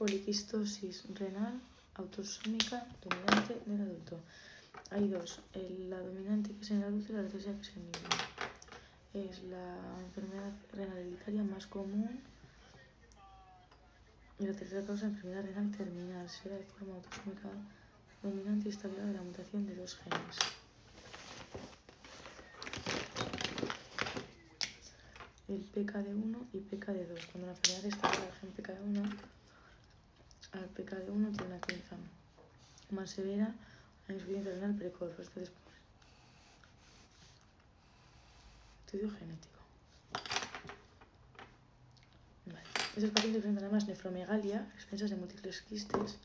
poliquistosis renal autosómica dominante del adulto. Hay dos, la dominante que es en el adulto y la recesiva que es en el niño. Es la enfermedad renal hereditaria más común y la tercera causa de enfermedad renal terminal. Se da de forma autosómica dominante y está ligada a la mutación de dos genes. El PKD1 y PKD2. Cuando la enfermedad está ligada al gen PKD1, al PKD1 tiene una crianza más severa, la insuficiencia renal precoz. Estudio genético. Vale. Estos pacientes presentan además nefromegalia, expensas de múltiples quistes,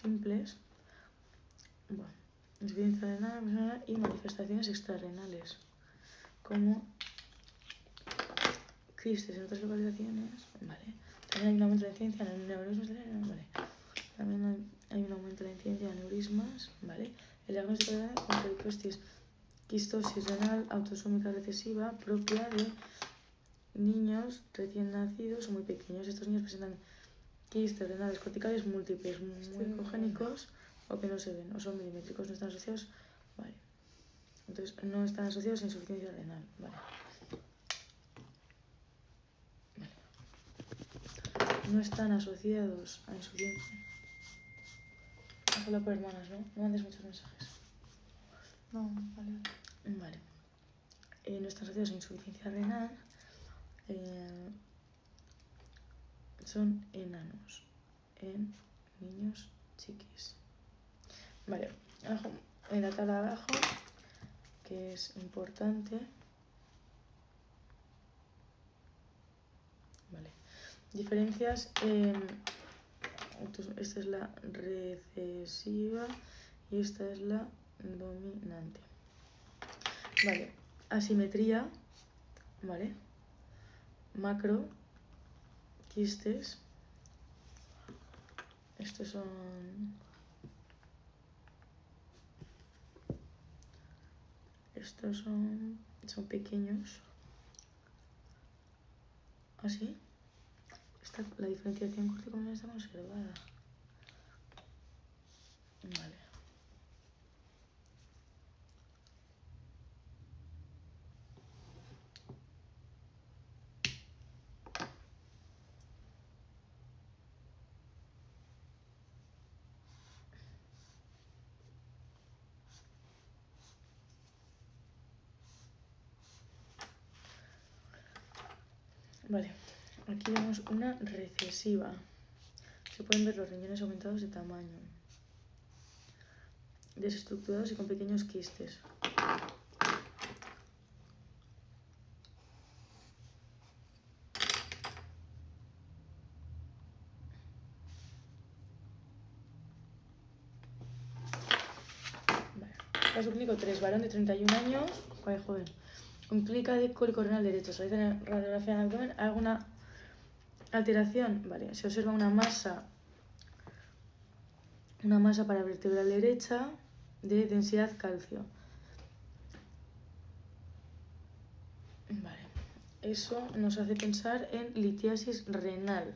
simples, bueno, insuficiencia renal y manifestaciones extrarrenales, como quistes en otras localizaciones, ¿vale? También hay un aumento de la incidencia en neurismas, ¿vale? También hay un aumento de la incidencia de neurismas, ¿vale? El diagnóstico de quistosis renal autosómica recesiva propia de niños recién nacidos o muy pequeños. Estos niños presentan quistes renales corticales múltiples, muy congénicos o que no se ven, o son milimétricos, no están asociados, ¿vale? Entonces, no están asociados a insuficiencia renal, ¿vale? No están asociados a insuficiencia. Has hablado por hermanas, ¿no? No mandes muchos mensajes. No, vale. Vale. No están asociados a insuficiencia renal. Son enanos en niños chiquis. Vale. Abajo, en la tabla de abajo, que es importante. Vale. Diferencias. Esta es la recesiva y esta es la dominante. Vale. Asimetría. Vale. Macro. Quistes. Estos son pequeños. ¿Así? La diferenciación corticomedular está conservada. Vale. Vale, aquí vemos una recesiva. Se pueden ver los riñones aumentados de tamaño, desestructurados y con pequeños quistes. Vale. Caso clínico 3, varón de 31 años, joven, con clínica de cólico renal derecho. Se realiza en radiografía en abdomen. ¿Alguna alteración? Vale, se observa una masa paravertebral derecha de densidad calcio. Vale, eso nos hace pensar en litiasis renal,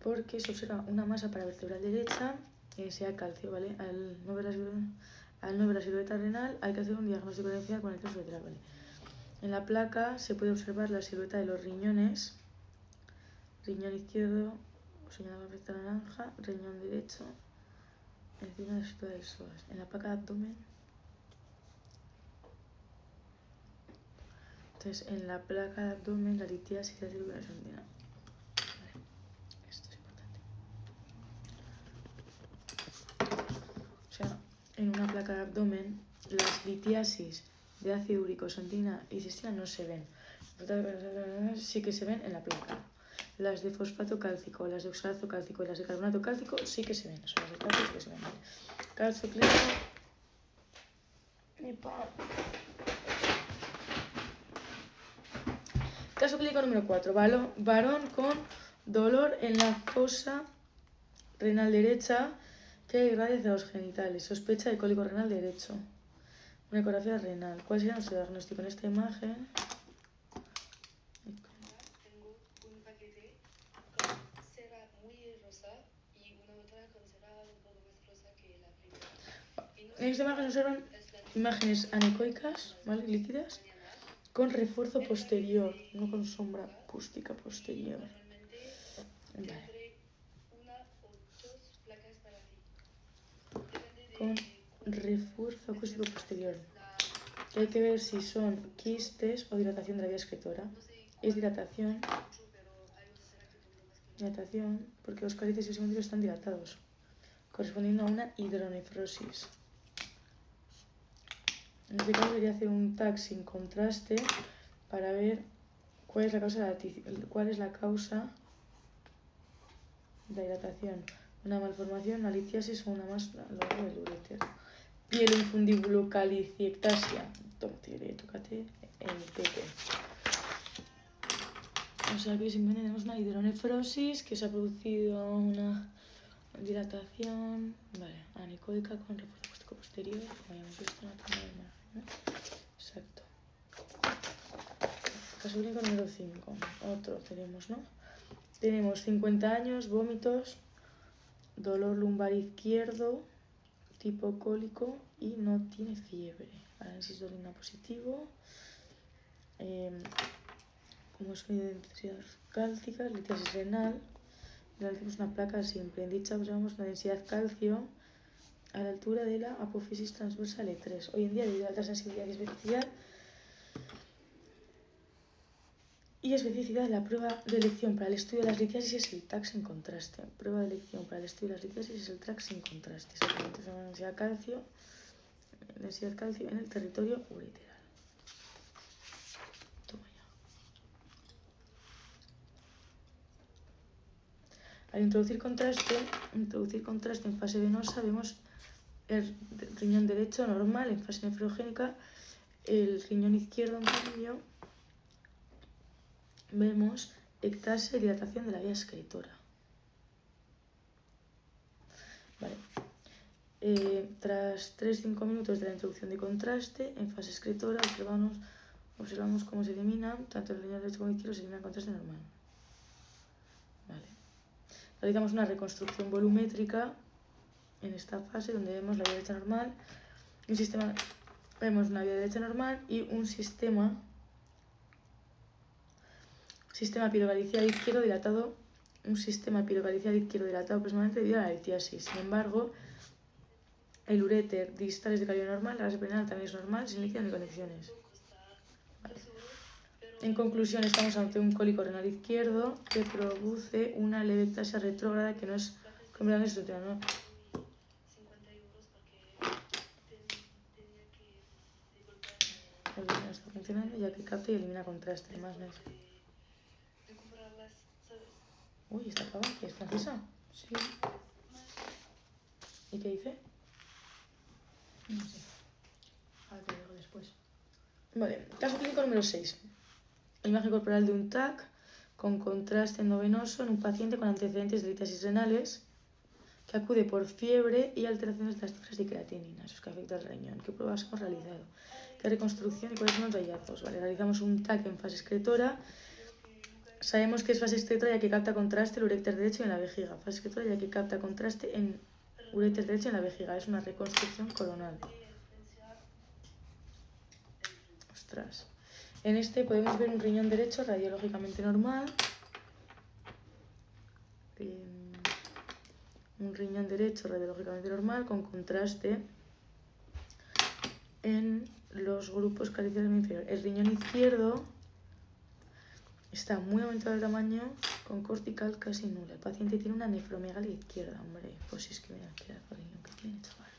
porque se observa una masa paravertebral derecha de densidad calcio, ¿vale? Al no ver la silueta renal hay que hacer un diagnóstico diferencial con el caso lateral, ¿vale? En la placa se puede observar la silueta de los riñones. Riñón izquierdo, señalado recta naranja, riñón derecho, encima de la silueta del psoas. En la placa de abdomen. Entonces, en la placa de abdomen, la litiasis y la circulación sanguínea. Vale, esto es importante. O sea, en una placa de abdomen, las litiasis de ácido úrico, santina y cistina no se ven. Sí que se ven en la placa. Las de fosfato cálcico, las de oxalato cálcico y las de carbonato cálcico sí que se ven. O sea, las de cálcico sí que se ven. Caso clínico. Caso clínico número 4. Varón con dolor en la fosa renal derecha que irradia hacia los genitales. Sospecha de cólico renal derecho. Una ecografía renal. ¿Cuál sería nuestro diagnóstico en esta imagen? En esta imagen se observan imágenes anecoicas, ¿vale? Líquidas, con refuerzo posterior, no con sombra acústica posterior. Vale. Con refuerzo acústico posterior. Hay que ver si son quistes o dilatación de la vía excretora. Es dilatación, porque los cálices y los están dilatados, correspondiendo a una hidronefrosis. En este caso debería hacer un TAC sin contraste para ver cuál es la causa de la dilatación. Una malformación, una litiasis o una más a lo largo del uréter. Pielonfundibulocaliciectasia. Tócate el tete. O sea que simplemente tenemos una hidronefrosis, que se ha producido una dilatación, vale, anecoica con refuerzo acústico posterior, como habíamos visto en la primera imagen, ¿no? Exacto. Caso clínico número 5. Otro tenemos, ¿no? Tenemos 50 años, vómitos, dolor lumbar izquierdo, tipo cólico y no tiene fiebre. Análisis de orina positivo. Como es densidad cálcica, litiasis renal. Realizamos una placa siempre. En dicha observamos una densidad calcio a la altura de la apófisis transversa L3. Hoy en día, debido a alta sensibilidad y especificidad, la prueba de elección para el estudio de las litiasis es el TAC sin contraste. Prueba de elección para el estudio de las litiasis es el TAC sin contraste. Exactamente, es una densidad calcio en el territorio ureteral. Toma ya. Al introducir contraste en fase venosa, vemos el riñón derecho normal en fase nefrogénica, el riñón izquierdo en cambio vemos ectasia y dilatación de la vía excretora. Vale. Tras 3-5 minutos de la introducción de contraste en fase excretora observamos cómo se eliminan tanto el riñón derecho como el izquierdo, se elimina el contraste normal. Vale. Realizamos una reconstrucción volumétrica en esta fase donde vemos la vía derecha normal, vemos una vía derecha normal y un sistema pilogalicial izquierdo dilatado, aproximadamente debido a la litiasis. Sin embargo, el uréter distal es de calidad normal, la base perineal también es normal, sin líquido ni conexiones. Vale. En conclusión, estamos ante un cólico renal izquierdo que produce una leve ectasia retrógrada que no es completamente estructural, ¿no? El riñón está funcionando ya que capta y elimina contraste. Más no es. Uy, ¿esta pava qué es? ¿Francesa? Sí. ¿Y qué dice? No sé. Ahora te digo después. Vale, caso clínico número 6. Imagen corporal de un TAC con contraste endovenoso en un paciente con antecedentes de litiasis renales que acude por fiebre y alteraciones de las cifras de creatinina, eso es que afecta al riñón. ¿Qué pruebas hemos realizado? ¿Qué reconstrucción y cuáles son los hallazgos? Vale, realizamos un TAC en fase excretora. Sabemos que es fase excretora ya que capta contraste en el uréter derecho y en la vejiga. Fase excretora ya que capta contraste en uréter derecho y en la vejiga. Es una reconstrucción coronal. Ostras. En este podemos ver un riñón derecho radiológicamente normal. Un riñón derecho radiológicamente normal con contraste en los grupos caliciados inferior. El riñón izquierdo está muy aumentado de tamaño con cortical casi nula. El paciente tiene una nefromegalia izquierda, hombre. Pues si es que mira, qué riñón que tiene, chaval.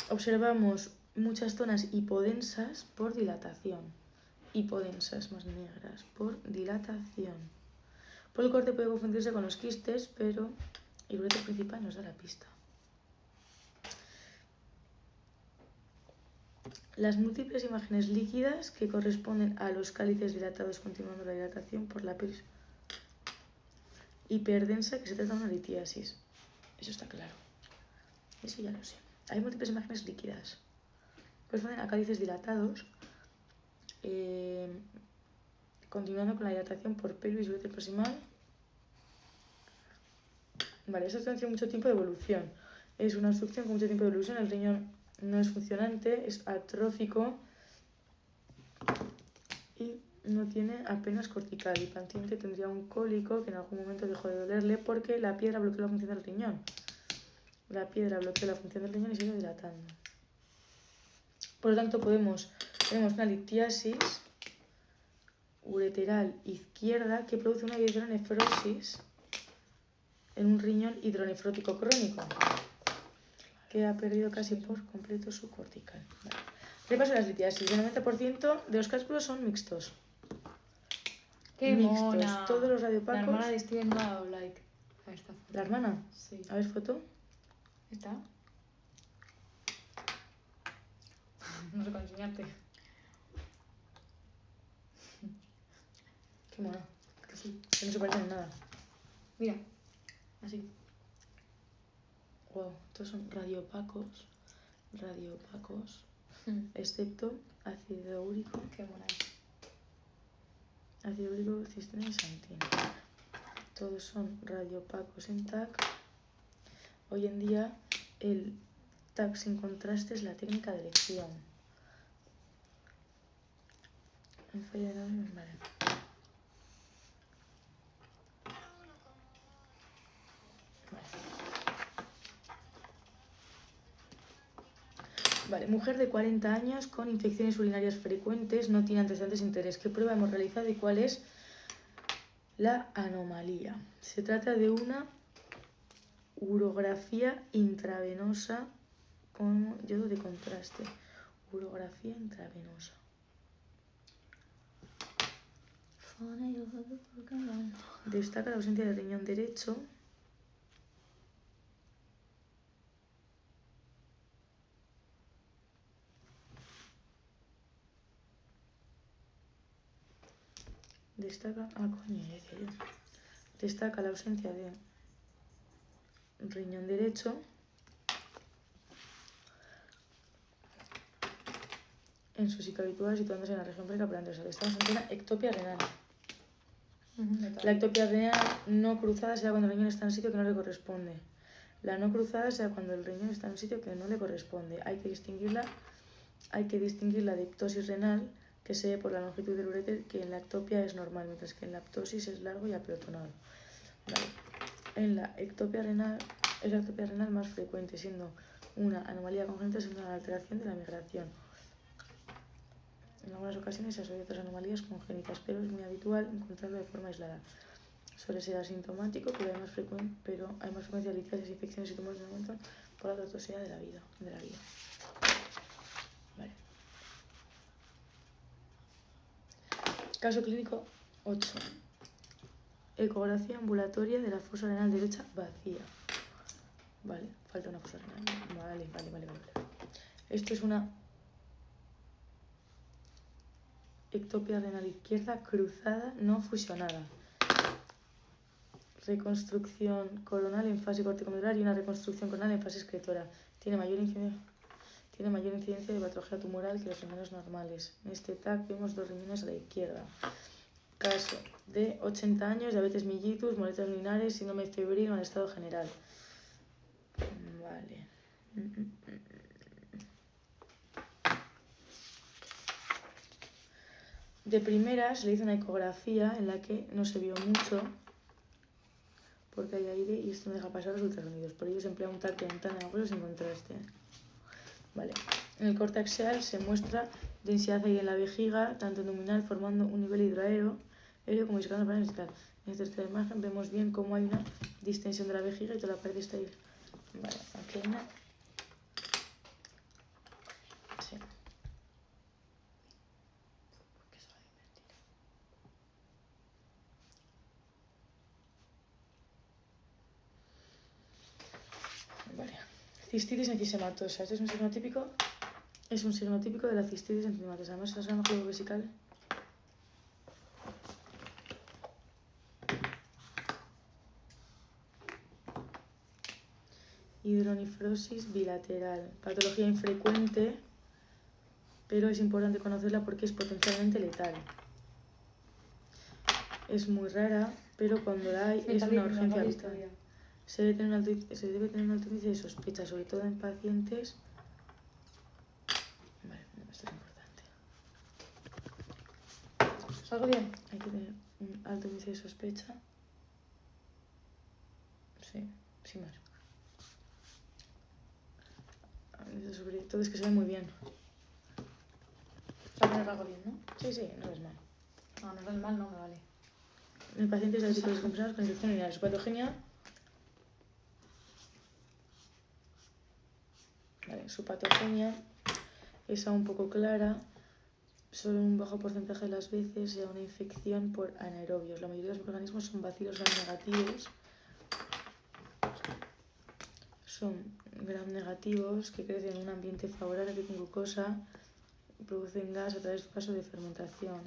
Observamos muchas zonas hipodensas por dilatación. Hipodensas más negras por dilatación. Por el corte puede confundirse con los quistes, pero el uréter principal nos da la pista. Las múltiples imágenes líquidas que corresponden a los cálices dilatados continuando la dilatación por la piel hiperdensa que se trata de una litiasis. Eso está claro. Eso ya lo sé. Hay múltiples imágenes líquidas. Corresponden a cálices dilatados continuando con la dilatación por pelvis y uréter proximal. Vale, esto tiene mucho tiempo de evolución. Es una obstrucción con mucho tiempo de evolución, el riñón no es funcionante, es atrófico y no tiene apenas cortical. El paciente tendría un cólico que en algún momento dejó de dolerle porque la piedra bloqueó la función del riñón. La piedra bloqueó la función del riñón y sigue dilatando. Por lo tanto, tenemos una litiasis ureteral izquierda que produce una hidronefrosis en un riñón hidronefrótico crónico que ha perdido casi por completo su cortical. Vale. Repaso de las litiasis. El 90% de los cálculos son mixtos. ¡Qué Mixtos. mona! Todos los La radiopacos. hermana de Steven no ha dado like a esta foto. ¿La hermana? Sí. A ver, foto. ¿Está? No sé cómo enseñarte. Qué mona. Que sí. Que no se parecen en nada. Mira. Así. Wow, estos son radiopacos, excepto ácido úrico, Qué mona cisteína y santina. Todos son radiopacos en TAC. Hoy en día el TAC sin contraste es la técnica de elección. Vale. Vale, mujer de 40 años con infecciones urinarias frecuentes, no tiene antecedentes de interés. ¿Qué prueba hemos realizado y cuál es la anomalía? Se trata de una urografía intravenosa con yodo de contraste. Urografía intravenosa. Destaca la ausencia de riñón derecho. Destaca la ausencia de riñón derecho. En su sitio habitual situándose en la región precaparantosa. Estamos ante una ectopia renal. La ectopia renal no cruzada será cuando el riñón está en un sitio que no le corresponde. La no cruzada será cuando el riñón está en un sitio que no le corresponde. Hay que distinguir la de ptosis renal, que se ve por la longitud del uréter, que en la ectopia es normal, mientras que en la ptosis es largo y apelotonado. Vale. En la ectopia renal es la ectopia renal más frecuente, siendo una anomalía congénita según la alteración de la migración. En algunas ocasiones se asocia a otras anomalías congénitas, pero es muy habitual encontrarlo de forma aislada. Suele ser asintomático, pero hay más frecuencia de litiasis, infecciones y tumores en el momento por la tortuosidad de la vida. Vale. Caso clínico 8. Ecografía ambulatoria de la fosa renal derecha vacía. Vale, falta una fosa renal. Vale. Esto es una ectopia renal izquierda cruzada no fusionada. Reconstrucción coronal en fase corticomedular y una reconstrucción coronal en fase excretora. Tiene mayor incidencia de patología tumoral que los riñones normales. En este TAC vemos 2 riñones a la izquierda. Caso de 80 años, diabetes mellitus, molestias urinares, síndrome febril, mal estado general. Vale. De primeras le hice una ecografía en la que no se vio mucho porque hay aire y esto no deja pasar los ultrasonidos. Por ello se emplea un TAC de ventana de agujeros sin contraste. Vale. En el corte axial se muestra densidad aire en la vejiga, tanto abdominal, formando un nivel hidroaéreo como discando para vertical. En esta tercera imagen vemos bien cómo hay una distensión de la vejiga y toda la pared está ahí. Vale, aquí hay una. Sí. Vale. Cistitis enfisematosa. Este es un signo típico. Es un signo típico de la cistitis enfisematosa. Además, es una juego vesical. Hidronefrosis bilateral. Patología infrecuente, pero es importante conocerla porque es potencialmente letal. Es muy rara, pero cuando la hay es una urgencia vital. se debe tener un alto índice de sospecha, sobre todo en pacientes. Vale, esto es importante. ¿Salgo bien? Hay que tener un alto índice de sospecha. Sí, sin más. Sobre todo es que se ve muy bien. O sea, que no salgo bien, ¿no? Sí, no es mal. No, no es mal, no me vale. En pacientes diabéticos descompensados con infección urinaria. Su patogenia. Vale, su patogenia es aún poco clara. Solo un bajo porcentaje de las veces sea una infección por anaerobios. La mayoría de los organismos son bacilos gram negativos. Son gram negativos que crecen en un ambiente favorable con glucosa y producen gas a través del paso de fermentación,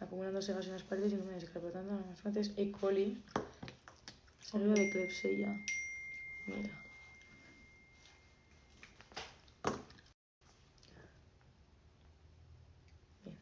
acumulándose gas en las paredes y en una por lo tanto, las fuentes E. coli, salida de Klebsiella. Mira. Bien.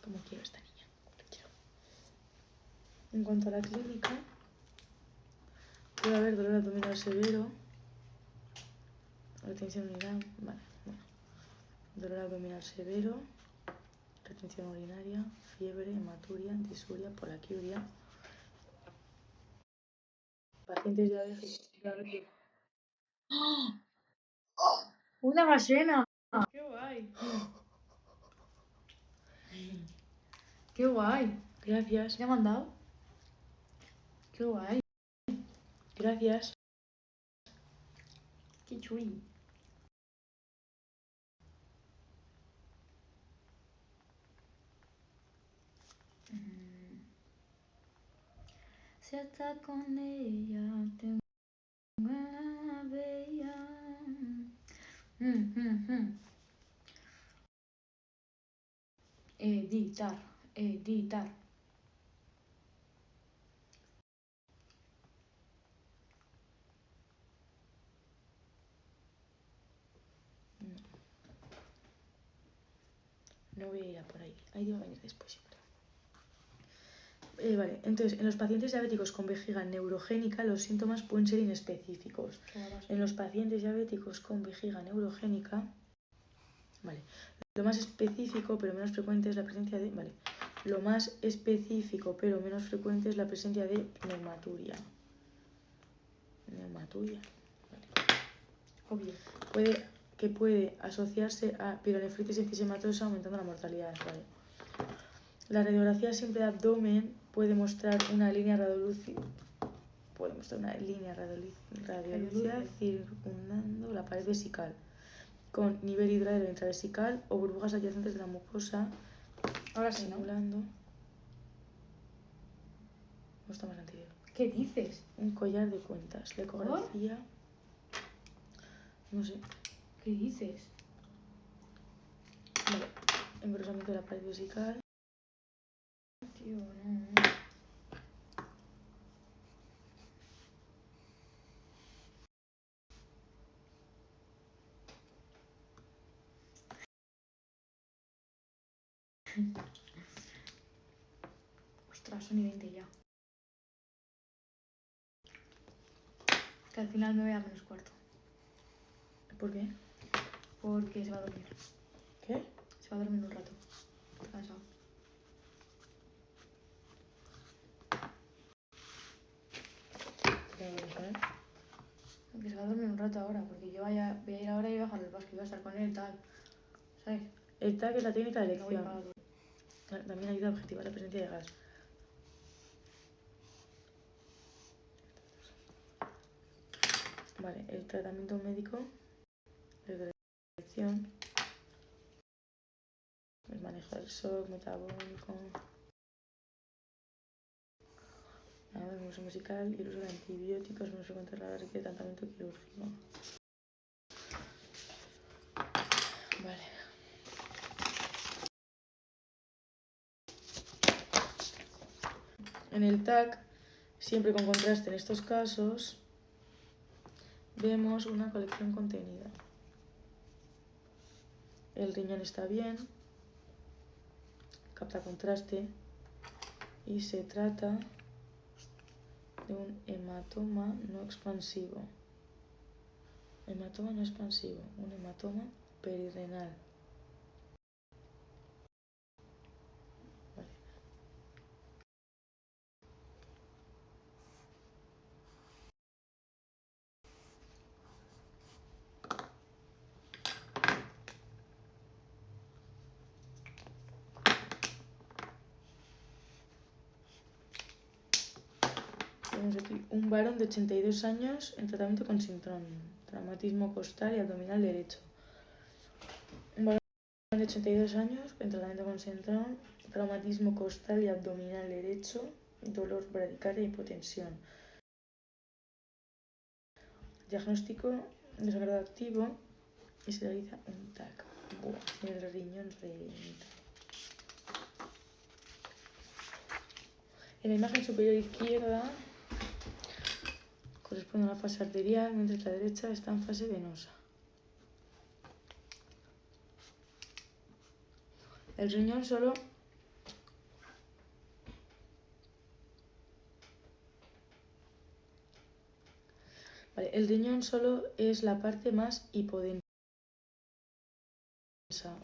Como quiero esta niña. En cuanto a la clínica, puede haber dolor abdominal severo, retención urinaria, vale, bueno, dolor abdominal severo, retención urinaria, fiebre, hematuria, disuria, polaquiuria. Pacientes diabéticos. ¡Una ballena! ¡Qué guay! ¡Qué guay! Gracias. ¿Qué ha mandado? ¡Qué guay! Gracias. ¡Qué chuy! Si está con ella, tengo una bella. Editar. No voy a ir a por ahí. Ahí debo venir después, yo creo. Vale, entonces, en los pacientes diabéticos con vejiga neurogénica, los síntomas pueden ser inespecíficos. En los pacientes diabéticos con vejiga neurogénica, vale, lo más específico pero menos frecuente es la presencia de, vale, lo más específico pero menos frecuente es la presencia de neumaturia. Neumaturia, vale. Obvio. Puede asociarse a pielonefritis enfisematosa aumentando la mortalidad, vale. La radiografía simple de abdomen puede mostrar una línea radiolúcida circundando la pared vesical, con nivel hidráulico intravesical o burbujas adyacentes de la mucosa. Ahora sí, ¿no? Simulando. No está más anterior. ¿Qué dices? Un collar de cuentas. La ecografía. No sé. ¿Qué dices? Vale. Engrosamiento de la pared vesical. Tío, no. Ostras, son y 20 ya. Que al final me voy a menos cuarto. ¿Por qué? Porque se va a dormir. ¿Qué? Se va a dormir un rato. Está cansado. ¿Qué vamos a ver? Que se va a dormir un rato ahora, porque yo voy a ir ahora y voy a bajar el básquet, voy a estar con él y tal. ¿Sabes? El TAC es la técnica de No voy elección. para... También ayuda a objetivar la presencia de gas. Vale, el tratamiento médico de elección, el manejo del shock metabólico, el uso musical y el uso de antibióticos menos frecuente a la requiere tratamiento quirúrgico. En el TAC, siempre con contraste en estos casos, vemos una colección contenida. El riñón está bien, capta contraste y se trata de un hematoma no expansivo. Hematoma no expansivo, un hematoma perirenal. Vale. Tenemos aquí un varón de 82 años en tratamiento con síndrome, traumatismo costal y abdominal derecho. Un varón de 82 años en tratamiento con síndrome, traumatismo costal y abdominal derecho, dolor bradicardia y hipotensión. Diagnóstico desagrado activo y se realiza un TAC. Buah, tiene el riñón reventado. En la imagen superior izquierda corresponde a una fase arterial, mientras la derecha está en fase venosa. El riñón solo Vale, el riñón solo es la parte más hipodensa.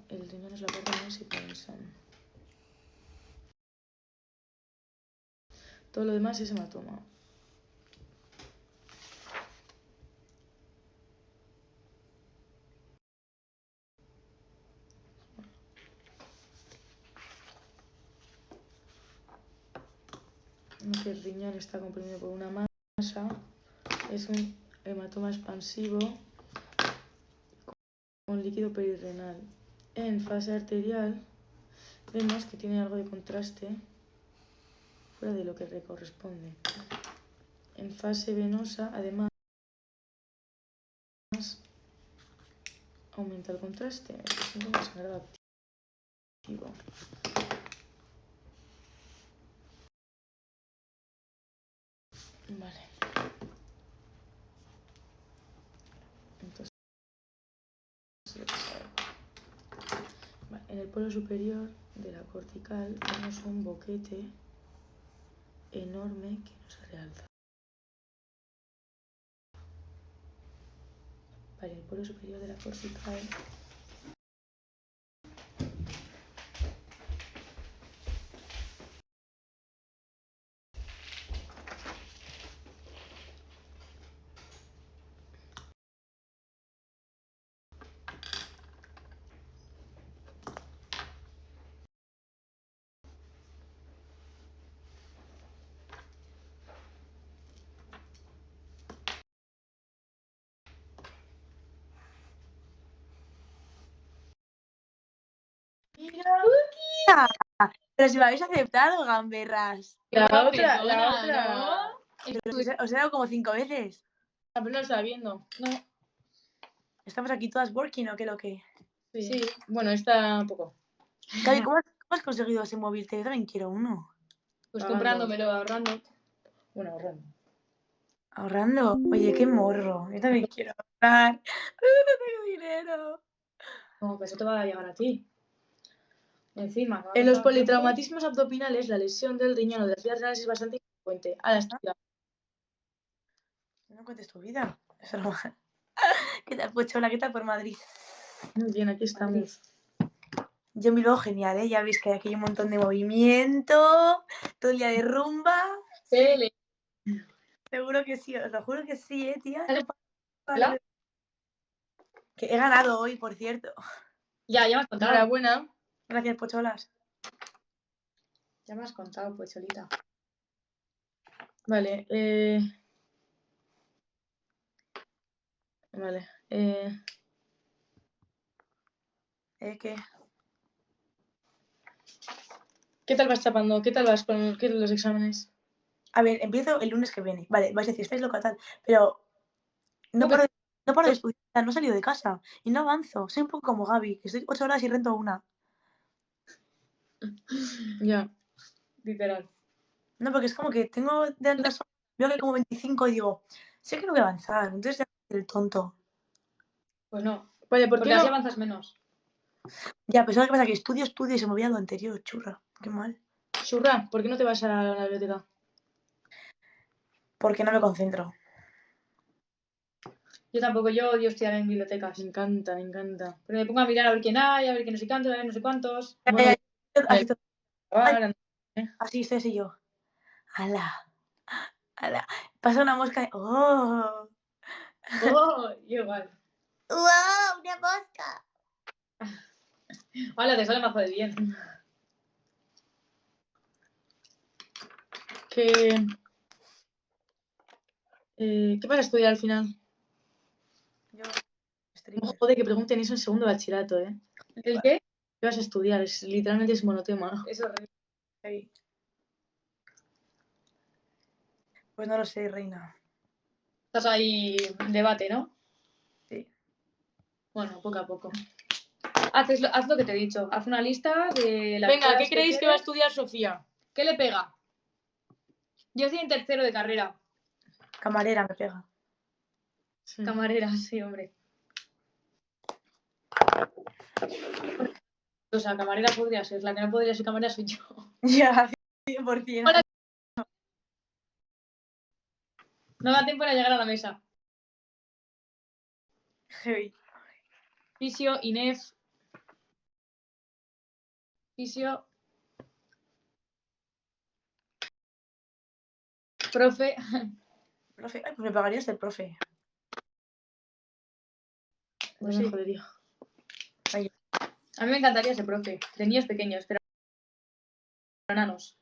El riñón es la parte más hipodensa. Todo lo demás es hematoma. El riñón está comprimido por una masa. Es un hematoma expansivo con líquido perirenal. En fase arterial vemos que tiene algo de contraste fuera de lo que le corresponde. En fase venosa, además, aumenta el contraste. Es un desagrado activo. Vale. Entonces, vale, en el polo superior de la cortical vemos un boquete enorme que nos realza. Vale, el polo superior de la cortical ¡Mira! Pero si me habéis aceptado, gamberras. La Buena otra. persona, Pero si os he dado como 5 veces. Pero no lo estaba viendo. No. ¿Estamos aquí todas working o qué lo que? Sí. Bueno, está un poco. Gaby, ¿cómo has conseguido ese móvil? Yo también quiero uno. Pues Pagando. comprándomelo, ahorrando. Bueno, ahorrando. ¿Ahorrando? Oye, qué morro. Yo también quiero ahorrar. No tengo dinero. Como que eso te va a llegar a ti. Encima. En los politraumatismos abdominales, la lesión del riñón o de las vías renales es bastante frecuente. A la estudiar. No cuentes tu vida. Eso no. ¿Qué tal, Pochola? ¿Qué tal por Madrid? Muy bien, aquí estamos. Yo en Bilbao genial, ¿eh? Ya veis que aquí hay un montón de movimiento, todo el día de rumba. Tele. Seguro que sí, os lo juro que sí, tía. ¿Vale? No para ¿Hola? de- Que he ganado hoy, por cierto. Ya me has contado. Enhorabuena. Gracias, Pocholas. Ya me has contado, pues, Cholita. Vale, vale. ¿Qué? ¿Qué tal vas chapando? ¿Qué tal vas con los exámenes? A ver, empiezo el lunes que viene. Vale, vais a decir, estáis loca tal. Pero no ¿Cómo que- paro de estudiar, no he salido de casa. Y no avanzo. Soy un poco como Gaby, que estoy 8 horas y rento una. Ya. Literal. No, porque es como que tengo de altas horas, veo que hay como 25 y digo, sé que no voy a avanzar, entonces ya el tonto. Pues no. Vale, ¿por qué Porque así no? avanzas menos. Ya, pero ¿sabes qué pasa? Que estudio y se me olvida lo anterior, churra. Qué mal. Shurra, ¿por qué no te vas a la biblioteca? Porque no me concentro. Yo tampoco, yo odio estudiar en bibliotecas. Me encanta, me encanta. Pero me pongo a mirar a ver quién hay, a ver quién no sé cuántos, a ver no sé cuántos. Bueno, Así, ay, ¿eh? así estoy así yo. Ala, ala. Pasa una mosca. ¡Oh! Oh, yo igual. ¡Wow! ¡Una mosca! Hola, te sale mazo de bien. ¿Qué vas a estudiar al final? Yo, No streamer. jode que pregunten eso en segundo de bachillerato, ¿eh? ¿El qué? ¿Qué vas a estudiar? Literalmente es monotema. Es horrible. Sí. Pues no lo sé, reina. Estás ahí en debate, ¿no? Sí. Bueno, poco a poco. Haz lo que te he dicho. Haz una lista de las Venga, cosas ¿qué creéis que va a estudiar Sofía? ¿Qué le pega? Yo estoy en tercero de carrera. Camarera me pega. Sí. Camarera, sí, hombre. O sea, camarera podría ser. La que no podría ser camarera soy yo. Ya, 100%. Hola. No da tiempo para llegar a la mesa. Heavy. Fisio, Inef. Fisio. Profe. Profe. Ay, pues me pagarías el profe. Pues Sí. me jodería. Ay, A mí me encantaría ser profe. De niños pequeños, pero enanos.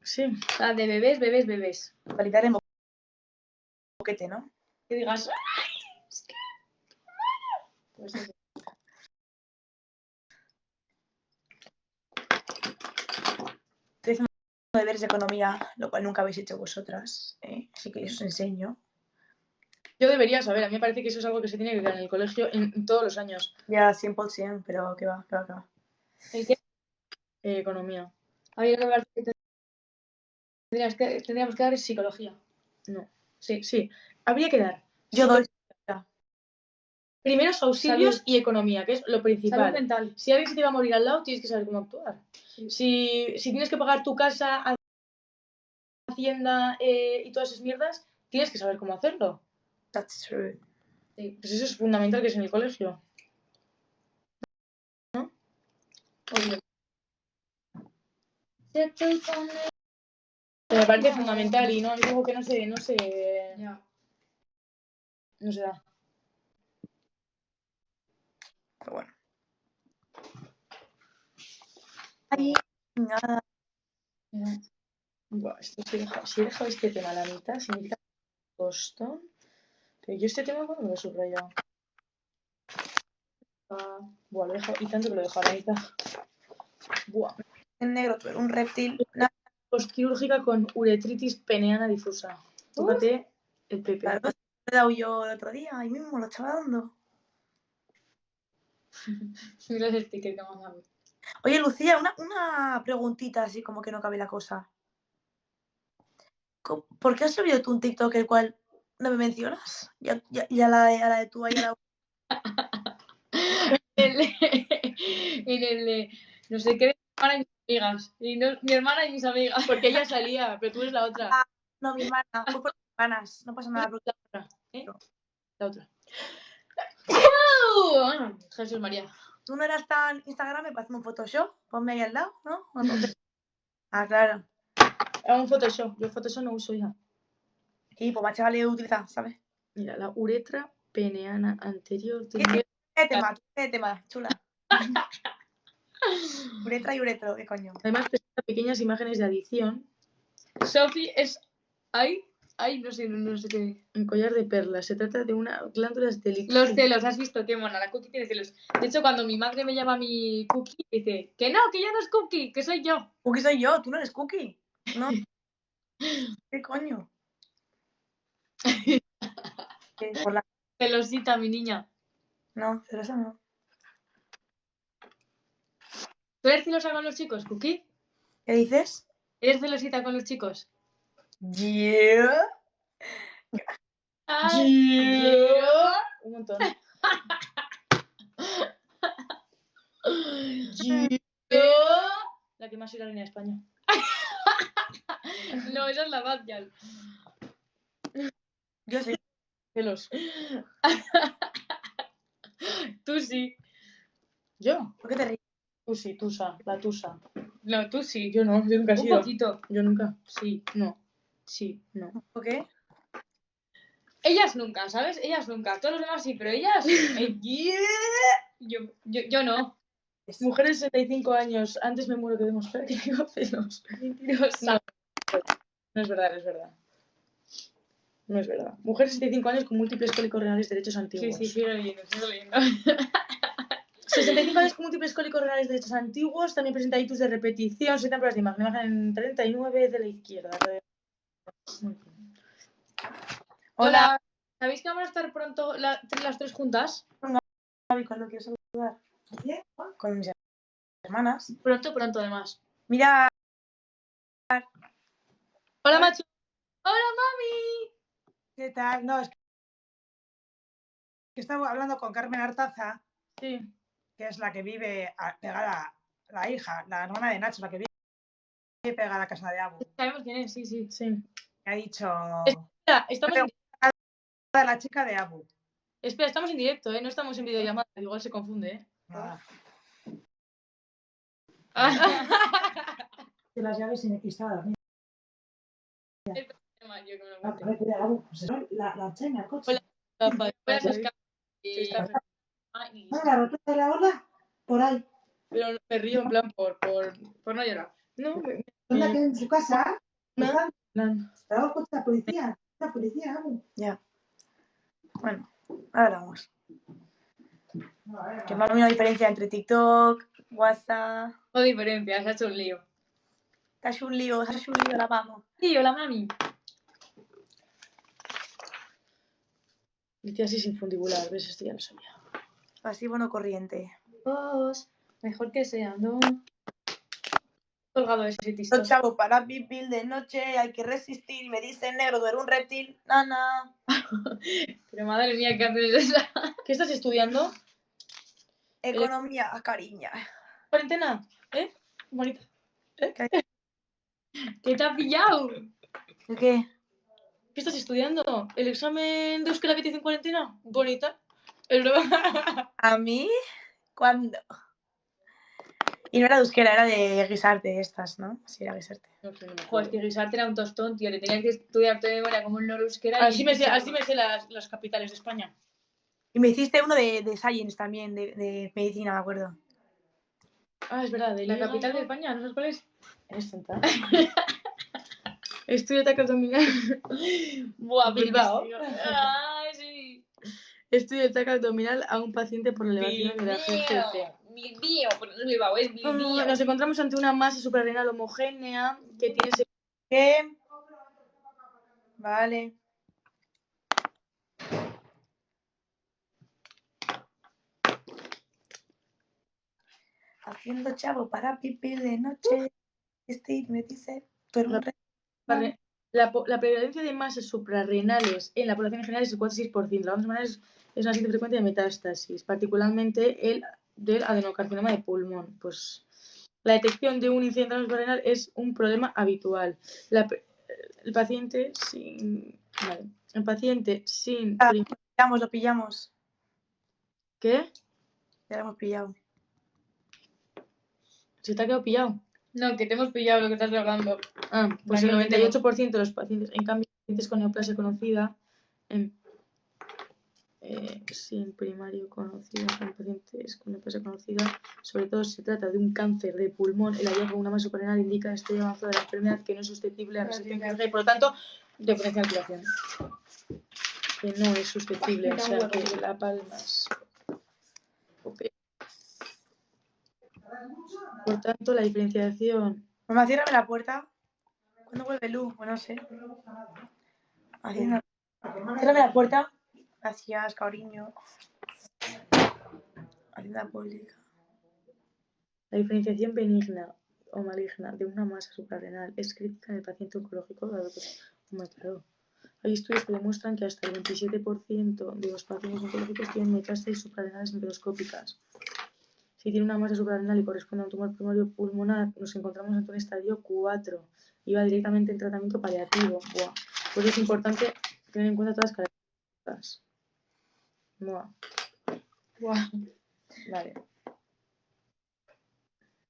Sí. O sea, de bebés, bebés, bebés. validar en boquete, ¿no? Que digas, ¡ay! Es que... Pues eso. Estoy haciendo deberes de economía, lo cual nunca habéis hecho vosotras. Así que os enseño. Yo debería saber, a mí me parece que eso es algo que se tiene que dar en el colegio en todos los años. Ya 100%, pero qué va, qué va, qué va. ¿El qué? Economía. A mí lo que me parece que tendríamos que dar es psicología. No. Sí. Sí. Habría que dar Yo doy. primeros auxilios Salud. y economía, que es lo Salud principal. mental. Si alguien se te va a morir al lado, tienes que saber cómo actuar. Sí. Si tienes que pagar tu casa, Hacienda y todas esas mierdas, tienes que saber cómo hacerlo. That's true. Sí. Pues eso es fundamental que es en el colegio. Obvio. Me parece fundamental y no es algo que no se Ya. no se da. Pero bueno. Ay, nada. Ya. Buah, esto si he dejado este tema a la mitad, significa costón. Pero yo este tema, ¿cuándo lo he subrayado? Buah, lo he dejado, y tanto que lo he dejado a la mitad. Buah. En negro, tú eres un reptil. Nada, Postquirúrgica con uretritis peneana difusa. Tócate el pepe. claro, lo he dado yo el otro día, ahí mismo lo estaba dando. Mira el sticker que me han dado. Oye, Lucía, una preguntita así como que no cabe la cosa. ¿Por qué has subido tú un TikTok el cual no me mencionas? Ya la de tú ahí a la... En el de no sé qué de mi hermana y mis amigas. Y no, mi hermana y mis amigas. Porque ella salía, pero tú eres la otra. No, mi hermana. Fue por mis hermanas. No pasa nada. La otra. ¿Eh? La otra. Jesús María. Tú no eras tan Instagram, me parece un Photoshop. Ponme ahí al lado, ¿no? Ah, claro. Hago un Photoshop. Yo Photoshop no uso ya. Y pues más vale utilizar, ¿sabes? Mira, la uretra peneana anterior. ¿Qué tema, chula? Uretra y uretro, ¿qué coño? Además, presenta pequeñas imágenes de adición. Sophie es. Ay, no sé qué. Un collar de perlas. Se trata de una glándulas de Los celos, has visto qué mona. La Cookie tiene celos. De hecho, cuando mi madre me llama a mi Cookie, dice que no, que ya no es Cookie, que soy yo. Cookie soy yo, tú no eres Cookie. No. ¿Qué coño? Por la... Celosita, mi niña. No, pero eso no. ¿Tú eres celosa con los chicos, Cookie? ¿Qué dices? ¿Eres celosita con los chicos? Yeah. Un montón. La que más irá a de España. No, esa es la Batgirl. Yo sí. Celos. Tú sí. ¿Yo? ¿Por qué te ríes? Tú sí, Tusa. La Tusa. No, tú sí. Yo no, yo nunca he Un sido. poquito. Yo nunca. Sí. No. Sí, no. ¿Por qué? Ellas nunca, ¿sabes? Ellas nunca. Todos los demás sí, pero ellas... yo no. Mujeres de 65 años. Antes me muero que demostrar que tengo celos. Mentirosa. No es verdad, es verdad. No es verdad. Mujeres de 65 años con múltiples cólicos renales de derechos Sí, antiguos. sí, sigo leyendo, sigo leyendo. 65 años con múltiples cólicos renales de derechos antiguos. También presenta hitos de repetición. 7 pruebas de imagen. Imagen en 39 de la izquierda. Muy bien. Hola. ¿Sabéis que vamos a estar pronto las tres juntas? Gaby, ¿cuándo quiero saludar? Con mis hermanas. Pronto, además. Mira, Hola, macho. Hola, mami. ¿qué tal? No, es que estaba hablando con Carmen Artaza, Sí. que es la que vive pegada, la hija, la hermana de Nacho, la que vive pegada a la casa de Abu. Sabemos quién es, sí, sí. Sí. Me ha dicho... Espera, estamos en... La chica de Abu. Espera, estamos en directo, ¿eh? No estamos en videollamada. Igual se confunde, ¿eh? Nada. De las llaves y estaba dormida. Yo que me lo cuente. Pues eso, la eché en el coche. Hola. Voy a buscar. La rotura de la ola, por ahí. Pero me río en plan por no llorar. No, Anda que en su casa plan. estaba el coche de la policía. La policía, vamos. Ya. Bueno, ahora vamos. Que mami, una diferencia entre TikTok, WhatsApp. No diferencia, se ha hecho un lío. Se ha hecho un lío, la vamos. Sí, hola, mami. Dice así sin fundibular, ¿ves? Esto ya lo sabía. Así, bueno, corriente. Vos, mejor que sea, ¿no? Colgado ese Los tisto. chavos para vivir de noche, hay que resistir. Me dicen negro, tú eres un reptil. Nana. Pero madre mía, ¿qué haces esa? ¿Qué estás estudiando? Economía, cariña. ¿Cuarentena? ¿Eh? Bonita. ¿Qué te ha pillado? ¿De qué? ¿Qué estás estudiando? ¿El examen de euskera que te hice en cuarentena? Bonita. ¿A mí? ¿Cuándo? Y no era de euskera, era de guisarte estas, ¿no? Sí, era guisarte. Joder, es que guisarte era un tostón, tío. Le tenías que estudiar de memoria como un loro euskera. Así me sé las capitales de España. Y me hiciste uno de Science también, de medicina, me acuerdo. Ah, es verdad. La capital de España, ¿no sabes cuál es? ¿Eres tonta? Estudio ataque abdominal. Buah, Bilbao. Ay, sí. Estudio ataque abdominal a un paciente por la elevación de la GCC. Bilbao, pero no es Bilbao, es Bilbao. Nos encontramos ante una masa suprarrenal homogénea que tiene... ¿Qué? Vale. Haciendo chavo para vivir de noche. Steve me dice, tú eres un rey. La prevalencia de masas suprarrenales en la población en general es el 4,6%. La otra manera es una siguiente frecuencia de metástasis, particularmente el del adenocarcinoma de pulmón. Pues la detección de un incidente suprarrenal es un problema habitual. El paciente sin... Vale. El paciente sin... Lo pillamos. ¿Qué? Ya lo hemos pillado. ¿Se te ha quedado pillado? No, que te hemos pillado lo que estás hablando. Ah, pues Vale, el 98% de los pacientes, en cambio, pacientes con neoplasia conocida, sin primario conocido, son pacientes con neoplasia conocida, sobre todo si se trata de un cáncer de pulmón, el hallazgo de una masa suprarrenal indica el estadio avanzado de la enfermedad que no es susceptible a resección quirúrgica y por lo tanto, diferencia de curación. Que no es susceptible, o sea que la palmas. Por tanto, la diferenciación. Mamá, ciérrame la puerta. ¿Cuándo vuelve Lu? Bueno, no sé. Ciérrame la puerta. Gracias, cariño. Hacienda pública. La diferenciación benigna o maligna de una masa suprarrenal es crítica en el paciente oncológico, dado que claro. Hay estudios que demuestran que hasta el 27% de los pacientes oncológicos tienen metástasis suprarrenales microscópicas. Si tiene una masa suprarrenal y corresponde a un tumor primario pulmonar, nos encontramos ante un estadio 4 y va directamente en tratamiento paliativo. Buah. Pues es importante tener en cuenta todas las características. Buah. Buah. Vale.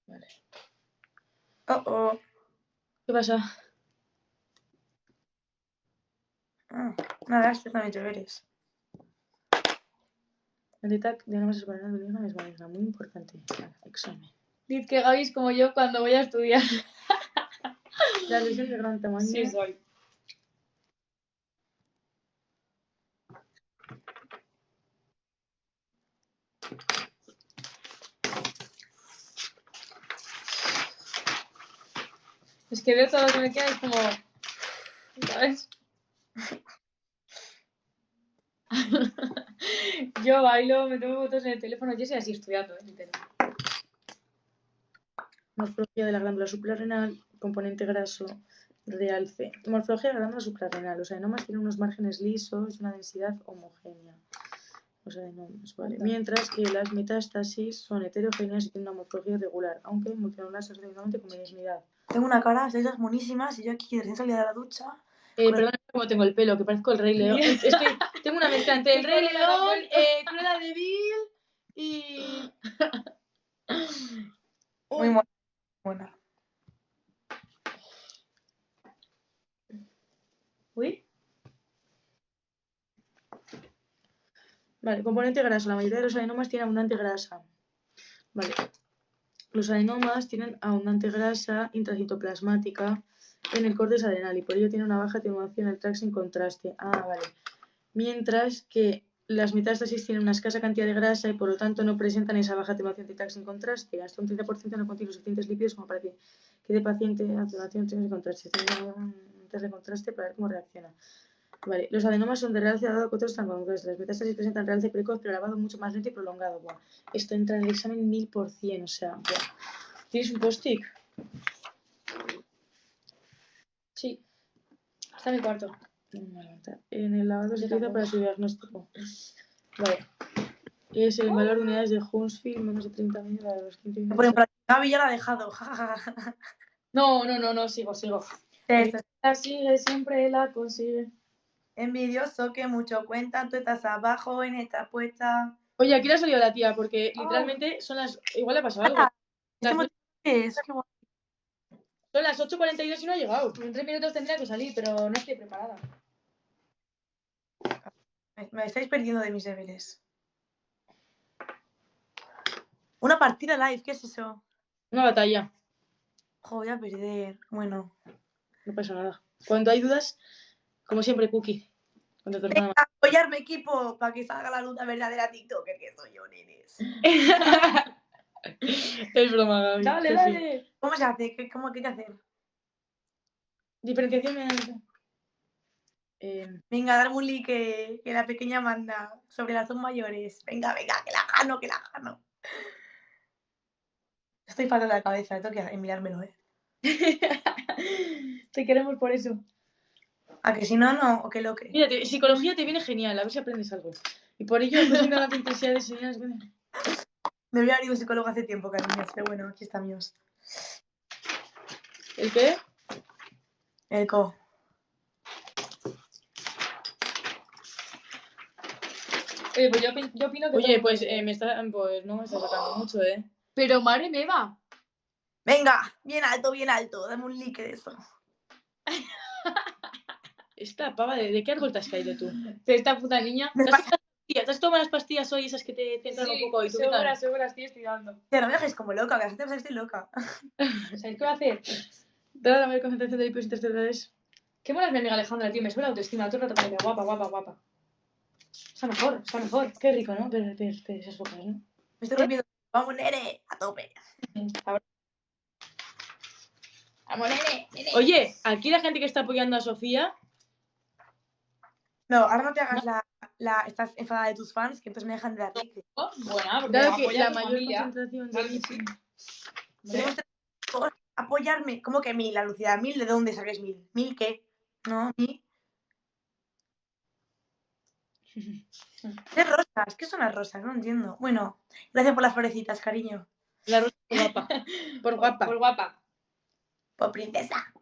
Vale. Oh. ¿Qué pasa? Nada, esto también deberes. El DETAC de una masa suprarrenal benigna es maligna, muy importante. Vale, examen. Diz que Gaby es como yo cuando voy a estudiar. La lesión de gran tamaño. Sí, soy. Es que veo todo lo que me queda y es como... ¿Sabes? Yo bailo, me tomo fotos en el teléfono, yo soy así estudiando, literal. Morfología de la glándula suprarrenal, componente graso, realce. Morfología de la glándula suprarrenal. Los adenomas tienen unos márgenes lisos y una densidad homogénea. Los adenomas, vale. Mientras que las metástasis son heterogéneas y tienen una morfología irregular, aunque multianulares relativamente con benignidad. Tengo una cara, estáis monísimas y yo aquí recién salida de la ducha. Perdón cómo tengo el pelo, que parezco el Rey León. Tengo una mezcla entre el Rey León, Cruella de Vil y... Muy buena. Uy. Vale, componente graso. La mayoría de los adenomas tienen abundante grasa. Vale. Los adenomas tienen abundante grasa intracitoplasmática en el córtex adrenal y por ello tienen una baja atenuación del TRAX en contraste. Ah, vale. Mientras que las metástasis tienen una escasa cantidad de grasa y por lo tanto no presentan esa baja atenuación de TRAX en contraste. Hasta un 30% no contiene los suficientes lípidos como para que quede paciente atenuación de contraste. Tiene un test de contraste para ver cómo reacciona. Vale, los adenomas son de realce dado que otros están congruentes. Las metástasis presentan realce precoz, pero lavado mucho más lento y prolongado. Buah. Esto entra en el examen 1000%, o sea, buah. ¿Tienes un post-it? Sí. Está en mi cuarto. En el lavado se utiliza para su diagnóstico. Vale. Es el valor de unidades de Hounsfield, menos de 30 medios a los 15 Por minutos. ejemplo, Gaby ya la ha dejado. No, sigo. Sigue, siempre la consigue. Envidioso que mucho cuenta, tú estás abajo en esta apuesta. Oye, aquí le ha salido la tía, porque literalmente son las... Igual le ha pasado algo. ¿Qué es? Qué guay. Son las 8:42 y no ha llegado. En 3 minutos tendría que salir, pero no estoy preparada. Me estáis perdiendo de mis deberes. Una partida live, ¿qué es eso? Una batalla. Joder, voy a perder. Bueno. No pasa nada. Cuando hay dudas, como siempre, Cookie. Cuando tu hermana... Venga, apoyarme, equipo, para que salga la luz verdadera TikToker que soy yo, nenes. Es broma, Gaby. Dale. ¿Cómo se hace? ¿Qué hay que hacer? Diferenciación. Venga, darme un like que la pequeña manda sobre las dos mayores. Venga, que la gano. Estoy fatal de la cabeza, tengo que mirármelo, Te queremos por eso. ¿A que si no, no? ¿O qué lo que? Mira, psicología te viene genial, a ver si aprendes algo. Y por ello, pues una intensidad de señales. Me había ido un psicólogo hace tiempo, cariños, pero bueno, aquí está míos. ¿El qué? El co. Oye, pues yo opino que... Oye, pues no me está sacando mucho, ¿eh? Pero madre me va. Venga, bien alto, dame un like de eso. Esta pava, ¿de qué árbol te has caído tú? De esta puta niña. ¿Te has tomado las pastillas hoy, esas que te centran un poco? ¿Y tú segura, estoy estudiando. Tío, no me dejes como loca, que la gente piensa que estoy loca. ¿Sabéis qué voy a hacer? Dada la mayor concentración de lípidos intercelulares. Qué mola es mi amiga Alejandra, tío. Me sube la autoestima. Todo el rato me dice, guapa. Está mejor. Qué rico, ¿no? Pero esas bocas, ¿no? Me estoy rompiendo. Vamos, nene, a tope. Vamos, nene. Oye, aquí la gente que está apoyando a Sofía... No, ahora no te hagas estás enfadada de tus fans, que entonces me dejan de dar like. Buena, porque Dado que apoya la a tu mayor familia. concentración de Claro que lípidos... sí. Tenemos apoyarme. ¿Cómo que 1000, la Lucía? ¿1000? ¿De dónde saques 1000? ¿1000 qué? No, ni. ¿Qué rosas? ¿Qué son las rosas? No entiendo. Bueno, gracias por las florecitas, cariño. La rosa por guapa. Por guapa. Por guapa. Por princesa.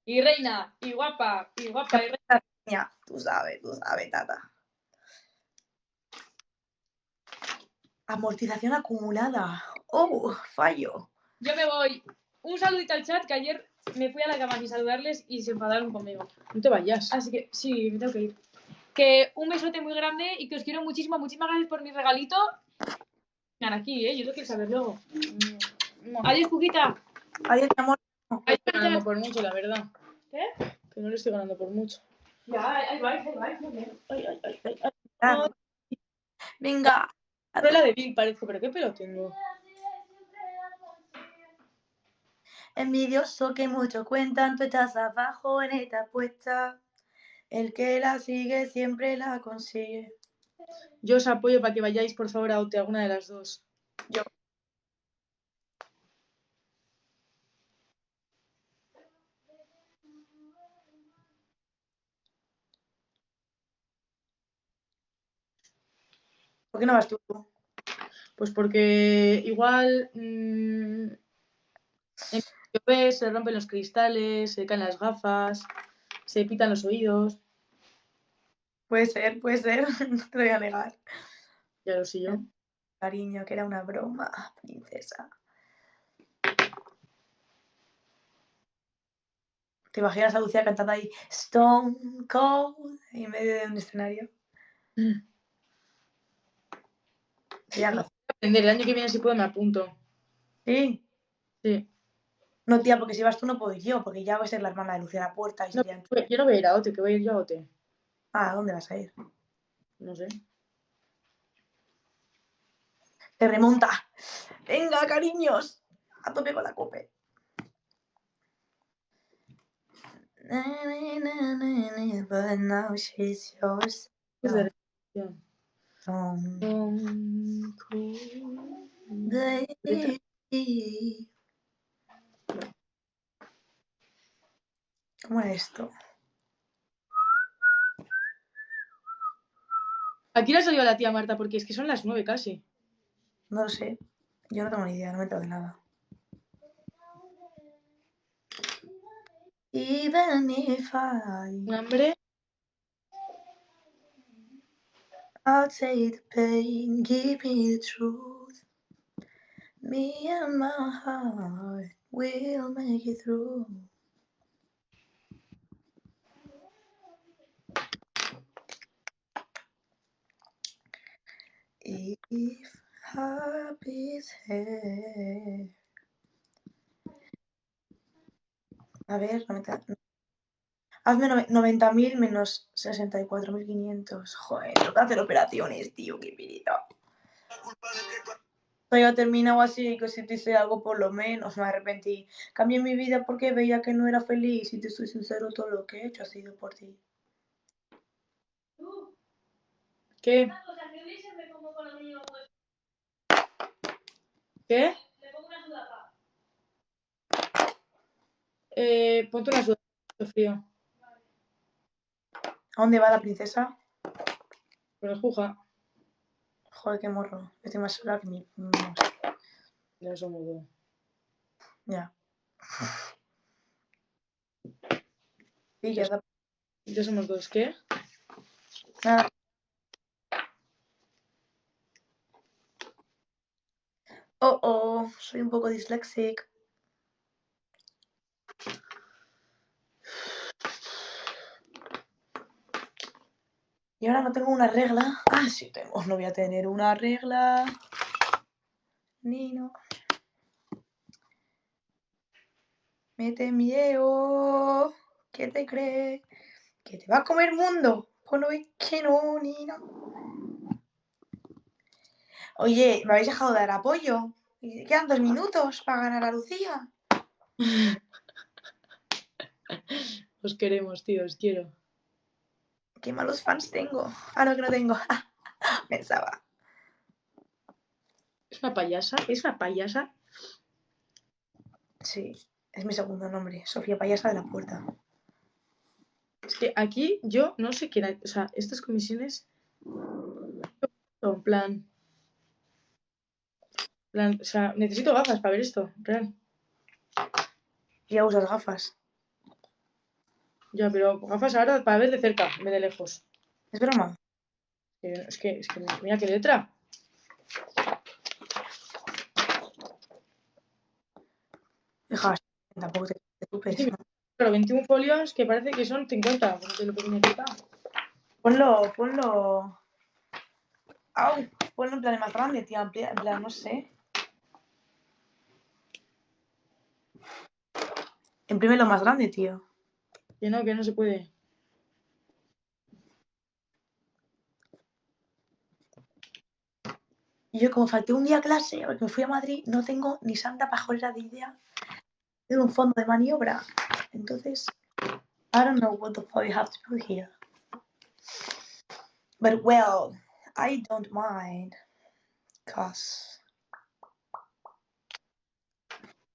Y reina. Y guapa. Y guapa. Y reina. Ya, tú sabes, tata. Amortización acumulada. Oh, fallo. Yo me voy. Un saludito al chat, que ayer me fui a la cama sin saludarles y se enfadaron conmigo. No te vayas. Así que sí, me tengo que ir. Que un besote muy grande y que os quiero muchísimo. Muchísimas gracias por mi regalito. Ganan aquí, yo lo quiero saber luego. Adiós, Cuquita. Adiós, mi amor. No le estoy ganando por mucho, la verdad. ¿Qué? Que no le estoy ganando por mucho. Ya, ahí vais, muy bien. Ah, venga. Ruela de Bill parezco, pero qué pelo tengo. Envidioso que mucho cuentan, tú estás abajo en esta apuesta. El que la sigue siempre la consigue. Yo os apoyo para que vayáis, por favor, a OT, alguna de las dos. Yo. ¿Por qué no vas tú? Pues porque igual llover, se rompen los cristales, se caen las gafas, se pitan los oídos. Puede ser, no te lo voy a negar. Ya lo sé yo. Cariño, que era una broma, princesa. ¿Te imaginas a Lucía cantando ahí Stone Cold en medio de un escenario? Sería gracioso. Aprender, el año que viene si puedo me apunto. Sí. Sí. No, tía, porque si vas tú no puedo ir yo, porque ya voy a ser la hermana de Lucía a la puerta y No, serían... yo no voy a ir a OT, que voy a ir yo a OT. Ah, ¿a dónde vas a ir? No sé. Te remonta. Venga, cariños. A tope con la cope. But now she's yours. Es de repetición. Baby. ¿Cómo era esto? ¿A qué hora salió la tía Marta? Porque es que son las 9 casi. No lo sé. Yo no tengo ni idea, no me entero de nada. Even if ¿Hambre? I'll take the pain, give me the truth. Me and my heart will make it through. If happy's here. A ver, hazme 90.000 menos 64.500. Joder, tengo que hacer operaciones, tío, qué pirita. Todavía terminado así, que si te hice algo por lo menos, me arrepentí. Cambié mi vida porque veía que no era feliz y te soy sincero, todo lo que he hecho ha sido por ti. ¿Qué? ¿Qué? Le pongo una sudapa. Ponte una sudadera, frío. ¿A dónde va la princesa? Con el juja. Joder, qué morro. Estoy más sola que mi... Ya somos dos. Ya. Sí, ya está. Ya somos dos. ¿Qué? Nada. Oh, soy un poco disléxica. Y ahora no tengo una regla. Ah, sí tengo. No voy a tener una regla. Ni no. Mete miedo. ¿Qué te crees? ¿Que te va a comer mundo? Pues no ves que no, ni no. Oye, ¿me habéis dejado de dar apoyo? Y quedan 2 minutos para ganar a Lucía. Os queremos, tío, os quiero. Qué malos fans tengo. Ah, no, que no tengo. Pensaba. ¿Es una payasa? ¿Es una payasa? Sí, es mi segundo nombre. Sofía Payasa de la Puerta. Es que aquí yo no sé qué era. O sea, estas comisiones. En plan. O sea, necesito gafas para ver esto. Real. Ya usas gafas. Ya, pero gafas ahora para ver de cerca, en vez de lejos. ¿Es broma? Es que mira qué letra. Hija, tampoco te preocupes. Sí, claro, 21 folios que parece que son 50. De lo pequeño que está. Ponlo. Au, ponlo en plan más grande, tía. En plan, no sé. Imprímelo más grande, tío. Que no se puede. Y yo, como falté un día a clase, porque me fui a Madrid, no tengo ni santa pajolera de idea de un fondo de maniobra. Entonces, I don't know what the fuck you have to do here. But well, I don't mind. Cause...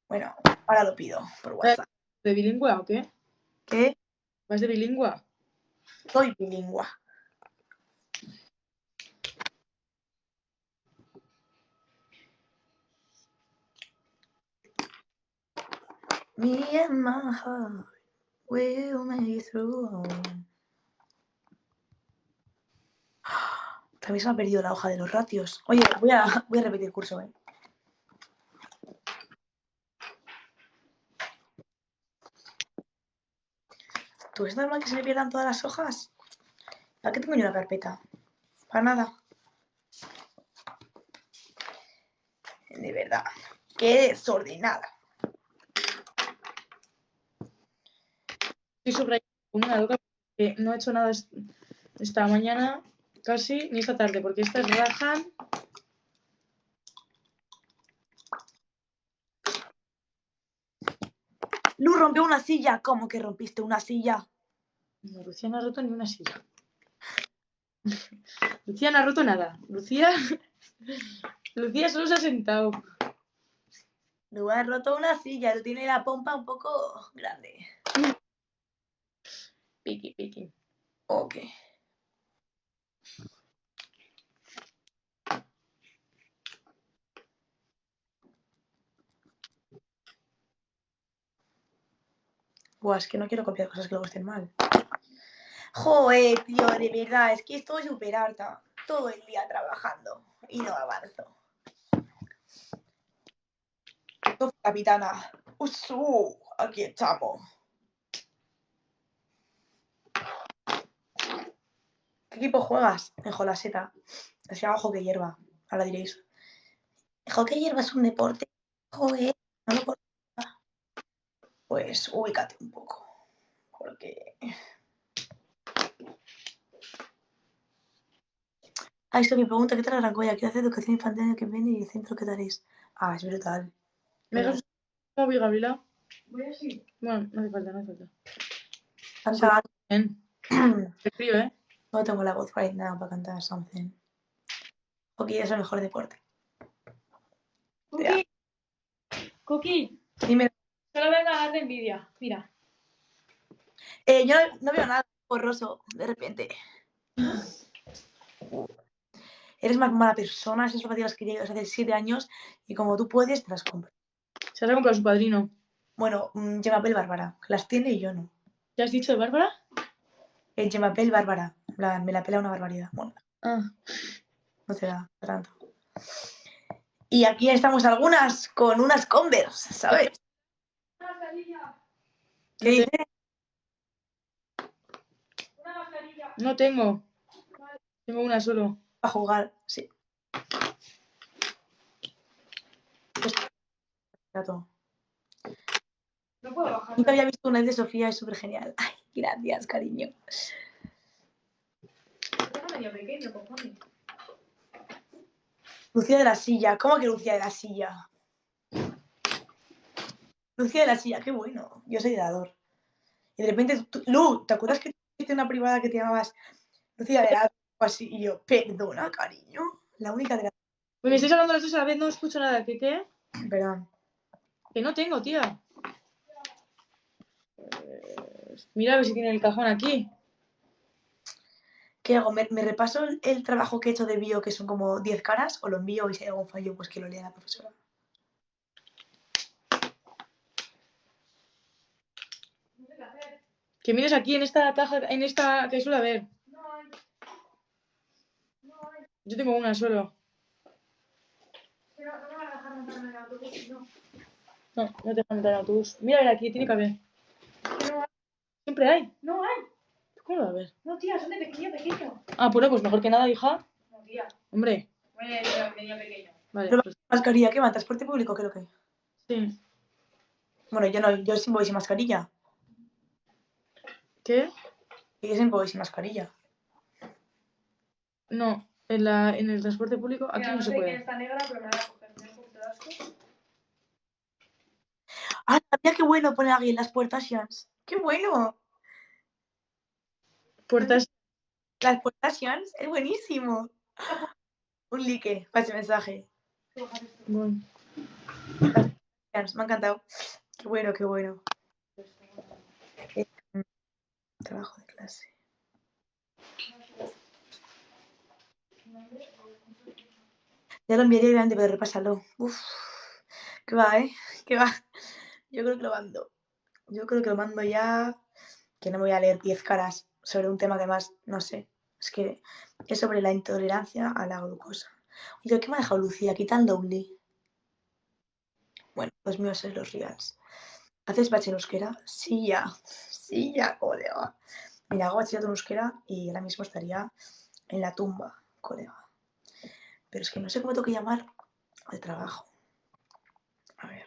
Bueno, ahora lo pido por WhatsApp. ¿De bilingüe o qué? ¿Qué? ¿Vas de bilingüe? Soy bilingüe. Me and my heart will make it through. También se me ha perdido la hoja de los ratios. Oye, voy a repetir el curso, ¿eh? ¿Tú es normal que se me pierdan todas las hojas? ¿Para qué tengo yo una carpeta? Para nada. De verdad. Qué desordenada. Estoy subrayando como una loca porque no he hecho nada esta mañana casi ni esta tarde porque estas rajan. Lu rompió una silla. ¿Cómo que rompiste una silla? No, Lucía no ha roto ni una silla. Lucía no ha roto nada. Lucía solo se ha sentado. Lu ha roto una silla. Lu tiene la pompa un poco grande. Piqui. Ok. Buah, es que no quiero copiar cosas que luego estén mal. Joder, tío, de verdad, es que estoy súper harta. Todo el día trabajando y no avanzo. Capitana. Aquí estamos. ¿Qué equipo juegas? En Jolaseta. Se llama Hockey Hierba. Ahora diréis. Hockey Hierba es un deporte. Joder, no lo conozco. Pues ubícate un poco. Porque... Ah, esto me pregunta, ¿qué tal Arrancoya? Quiero hacer educación infantil el año que viene y el centro que daréis. Ah, es brutal. ¿Me dejas un móvil, Gabriela? Voy así. Bueno, no hace falta. Canta. Bien. Te escribo, ¿eh? No tengo la voz right now para cantar something. Hockey es el mejor deporte. Cookie, Dime. solo vengo a darte envidia. Mira. Yo no veo nada borroso de repente. Eres más mala persona, esas zapatillas que llevas hace 7 años y como tú puedes, te las compro. Se las ha comprado su padrino. Bueno, Gemapel Bárbara. Las tiene y yo no. ¿Qué has dicho de Bárbara? Gemapel Bárbara. Me la pela una barbaridad. Bueno, Ah. no te da tanto. Y aquí estamos algunas con unas Converse, ¿sabes? Una mascarilla. ¿Qué dices? Una mascarilla. No tengo. Tengo una solo. A jugar, sí. Gato. No puedo bajar. Nunca había visto una de Sofía, es súper genial. Ay, gracias, cariño. Es medio pequeño, cojones. Lucía de la Silla. ¿Cómo que Lucía de la Silla? Lucía de la Silla, qué bueno. Yo soy de Dador. Y de repente, Lu, ¿te acuerdas que tuviste una privada que te llamabas Lucía de la o así? Y yo, perdona, cariño. La única de la... Pues me estáis hablando las dos a la vez, no escucho nada. ¿Qué? Perdón. Que no tengo, tía. Mira a ver si tiene el cajón aquí. ¿Qué hago? ¿Me repaso el trabajo que he hecho de bio, que son como 10 caras, o lo envío y si hay algún fallo, pues que lo lea la profesora? Que mires aquí en esta caja, en esta que suele haber. Yo tengo una solo. Pero no me van a dejar montarme en el autobús, no. No, no te van a entrar en autobús. Mira, a ver, aquí tiene que haber. Siempre hay. No hay. ¿Cómo va a haber? No, tía, son de pequeño, pequeño. Ah, pues mejor que nada, hija. No, tía. Hombre. Venía pequeño. Vale, ¿Pero pues mascarilla qué va? ¿Transporte público? ¿Qué es lo que hay? sí. Bueno, yo no, yo siempre voy sin mascarilla. ¿Qué? Yo siempre voy sin mascarilla. No, en el transporte público aquí Mira, no no se sé quién puede. está negra, pero me la voy a coger. Me da un poquito de asco. ¡Ah, mira qué bueno poner aquí en las puertas, Jans! ¡Qué bueno! Puertas. Las puertas, Jans, es buenísimo. Un like para ese mensaje. Bueno. Jans, me ha encantado. Qué bueno, qué bueno. Trabajo de clase. Ya lo enviaría delante, pero repásalo. Uf, qué va, ¿eh? Qué va. Yo creo que lo mando. Yo creo que lo mando ya. Que no me voy a leer 10 caras sobre un tema que más, no sé. Es que es sobre la intolerancia a la glucosa. Oye, ¿qué me ha dejado Lucía? Quitando un li. Bueno, los míos son los reals. ¿Haces bachiller euskera? Sí, ya. Sí, ya, colega. Mira, hago bachillerato en euskera y ahora mismo estaría en la tumba, colega. Pero es que no sé cómo tengo que llamar al trabajo. A ver.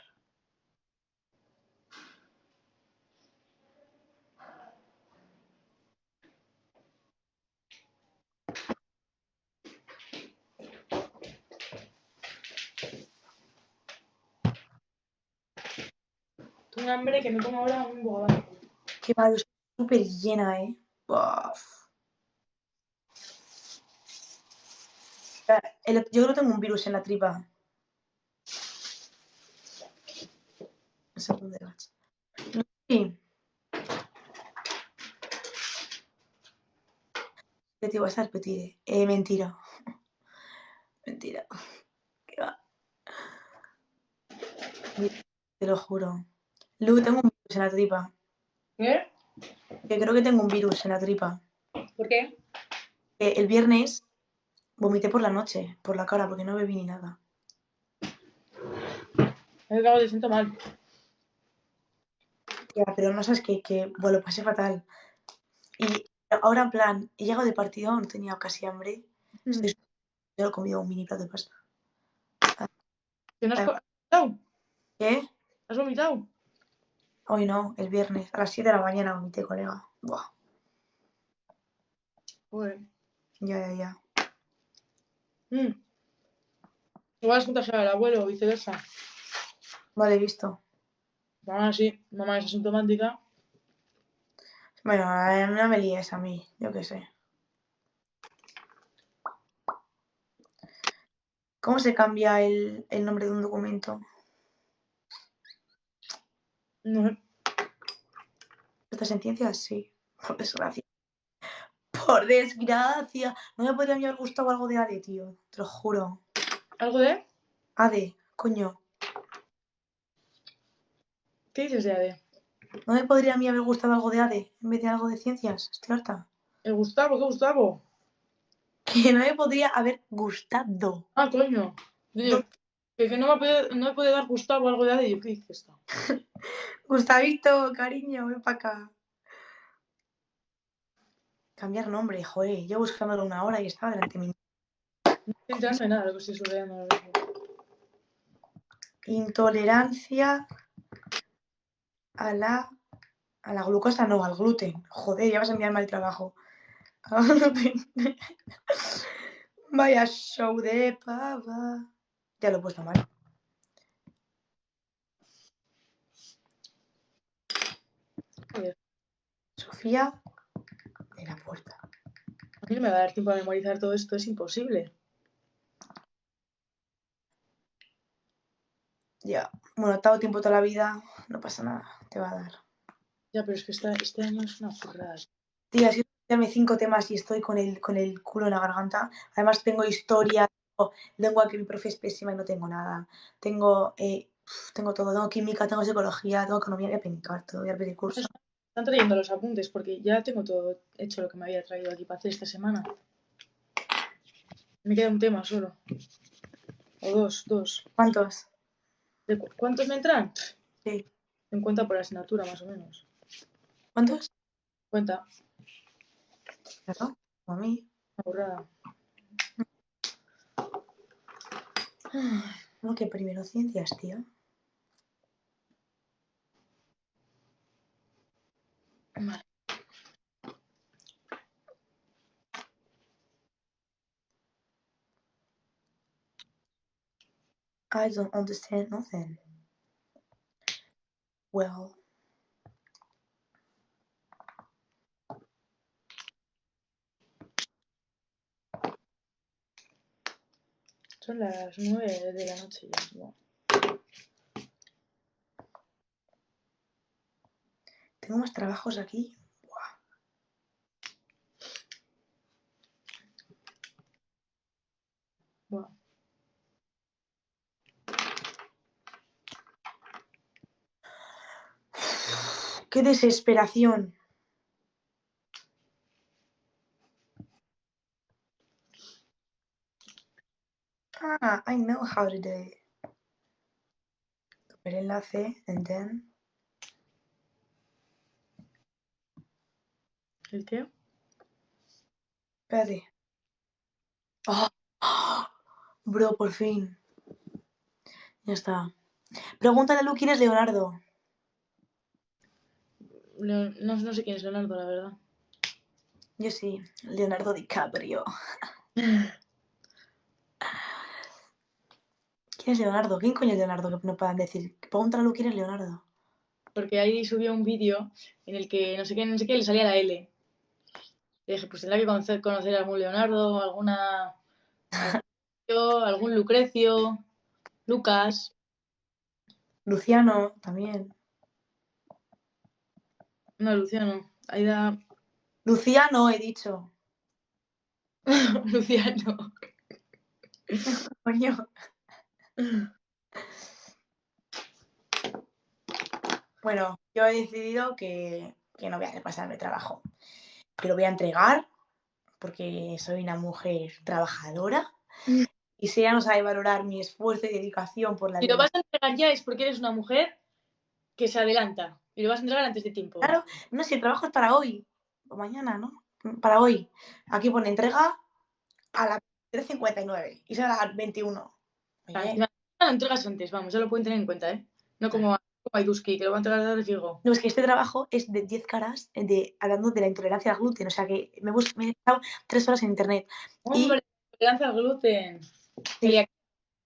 Tengo un hambre que me como ahora un bogavante. Qué mal, estoy súper llena, ¿eh? Uf. Yo creo que tengo un virus en la tripa. Segundo de batch. Sí. ¿Qué te vas a repetir? Mentira. Mentira. ¿Qué va? Te lo juro. Luego tengo un virus en la tripa. ¿Qué? Que creo que tengo un virus en la tripa. ¿Por qué? El viernes vomité por la noche, por la cara, porque no bebí ni nada. Me cago de siento mal. Ya, pero no sabes que bueno, lo pasé fatal. Y ahora en plan, he llegado de partido, no tenía casi hambre. Estoy solo he comido un mini plato de pasta. ¿Que no has vomitado? ¿Qué? ¿Has vomitado? Hoy no, el viernes. A las 7 de la mañana vomité, colega. Buah. Joder. Ya. Igual has contagiado al abuelo o viceversa. Vale, visto. Mamá sí, mamá es asintomática. Bueno, no me líes a mí, yo qué sé. ¿Cómo se cambia el nombre de un documento? No sé. ¿Esta sentencia? Sí. Por desgracia. Por desgracia. No me podría haber gustado algo de ADE, tío. Te lo juro. ¿Algo de? ADE, coño. ¿Qué dices de AD? ¿No me podría a mí haber gustado algo de ADE en vez de algo de ciencias? Estoy harta. ¿El Gustavo? ¿Qué Gustavo? Que no me podría haber gustado. Ah, coño. Digo, que no me puede dar Gustavo algo de AD. ¿Qué dices esto? Gustavito, cariño, ven para acá. Cambiar nombre, joder. Yo buscándolo una hora y estaba delante de mí. No estoy enterando de nada de lo que estoy subrayando ahora mismo. Intolerancia a la glucosa, no, al gluten. Joder, ya vas a enviarme al trabajo. Al gluten. Vaya show de pava. Ya lo he puesto mal. Joder. Sofía de la Puerta. A mí no me va a dar tiempo a memorizar todo esto, es imposible. Ya. Bueno, te ha dado tiempo toda la vida, no pasa nada, te va a dar. Ya, pero es que este año es una burrada. Tía, si estudiarme 5 temas y estoy con el culo en la garganta. Además tengo historia, tengo lengua que mi profe es pésima y no tengo nada. Tengo todo, tengo química, tengo psicología, tengo economía, voy a pencar todo, voy a pedir curso. Están trayendo los apuntes porque ya tengo todo hecho lo que me había traído aquí para hacer esta semana. Me queda un tema solo. O dos. ¿Cuántos? ¿Cuántos me entran? Sí. 50 por asignatura, más o menos. ¿Cuántos? 50. Claro, a mí. Una burrada. No, que primero ciencias, tío. Vale. I don't understand nothing. Well. Son las 9 de la noche ya. Wow. Tengo más trabajos aquí. Wow. ¡Qué desesperación! Ah, I know how to do it. El enlace, and then... ¿El qué? Espérate. ¡Oh! Bro, por fin. Ya está. Pregúntale a Lu quién es Leonardo. No sé quién es Leonardo, la verdad. Yo sí, Leonardo DiCaprio. ¿Quién es Leonardo? ¿Quién coño es Leonardo? Que no puedan decir. Pregúntale a Lu quién es Leonardo. Porque ahí subió un vídeo en el que no sé qué, le salía la L. Y dije, pues tendrá que conocer a algún Leonardo, algún Lucrecio, Lucas. Luciano, también. No, Luciano. Aida. Luciano, he dicho. Luciano. Coño. Bueno, yo he decidido que no voy a repasarme trabajo. Que lo voy a entregar porque soy una mujer trabajadora y si ella no sabe valorar mi esfuerzo y dedicación por la Si lo vida. vas a entregar ya es porque eres una mujer que se adelanta. Y lo vas a entregar antes de tiempo. Claro, no, si el trabajo es para hoy o mañana, ¿no? Para hoy. Aquí pone entrega a las 3:59 y son a las 21. Oye, Lo entregas antes, vamos, ya lo pueden tener en cuenta, ¿eh? No como a Iduski, que lo va a entregar de fijo. no, es que este trabajo es de 10 caras hablando de la intolerancia al gluten, o sea que me he estado 3 horas en internet. Hombre, tolerancia al gluten. Sí,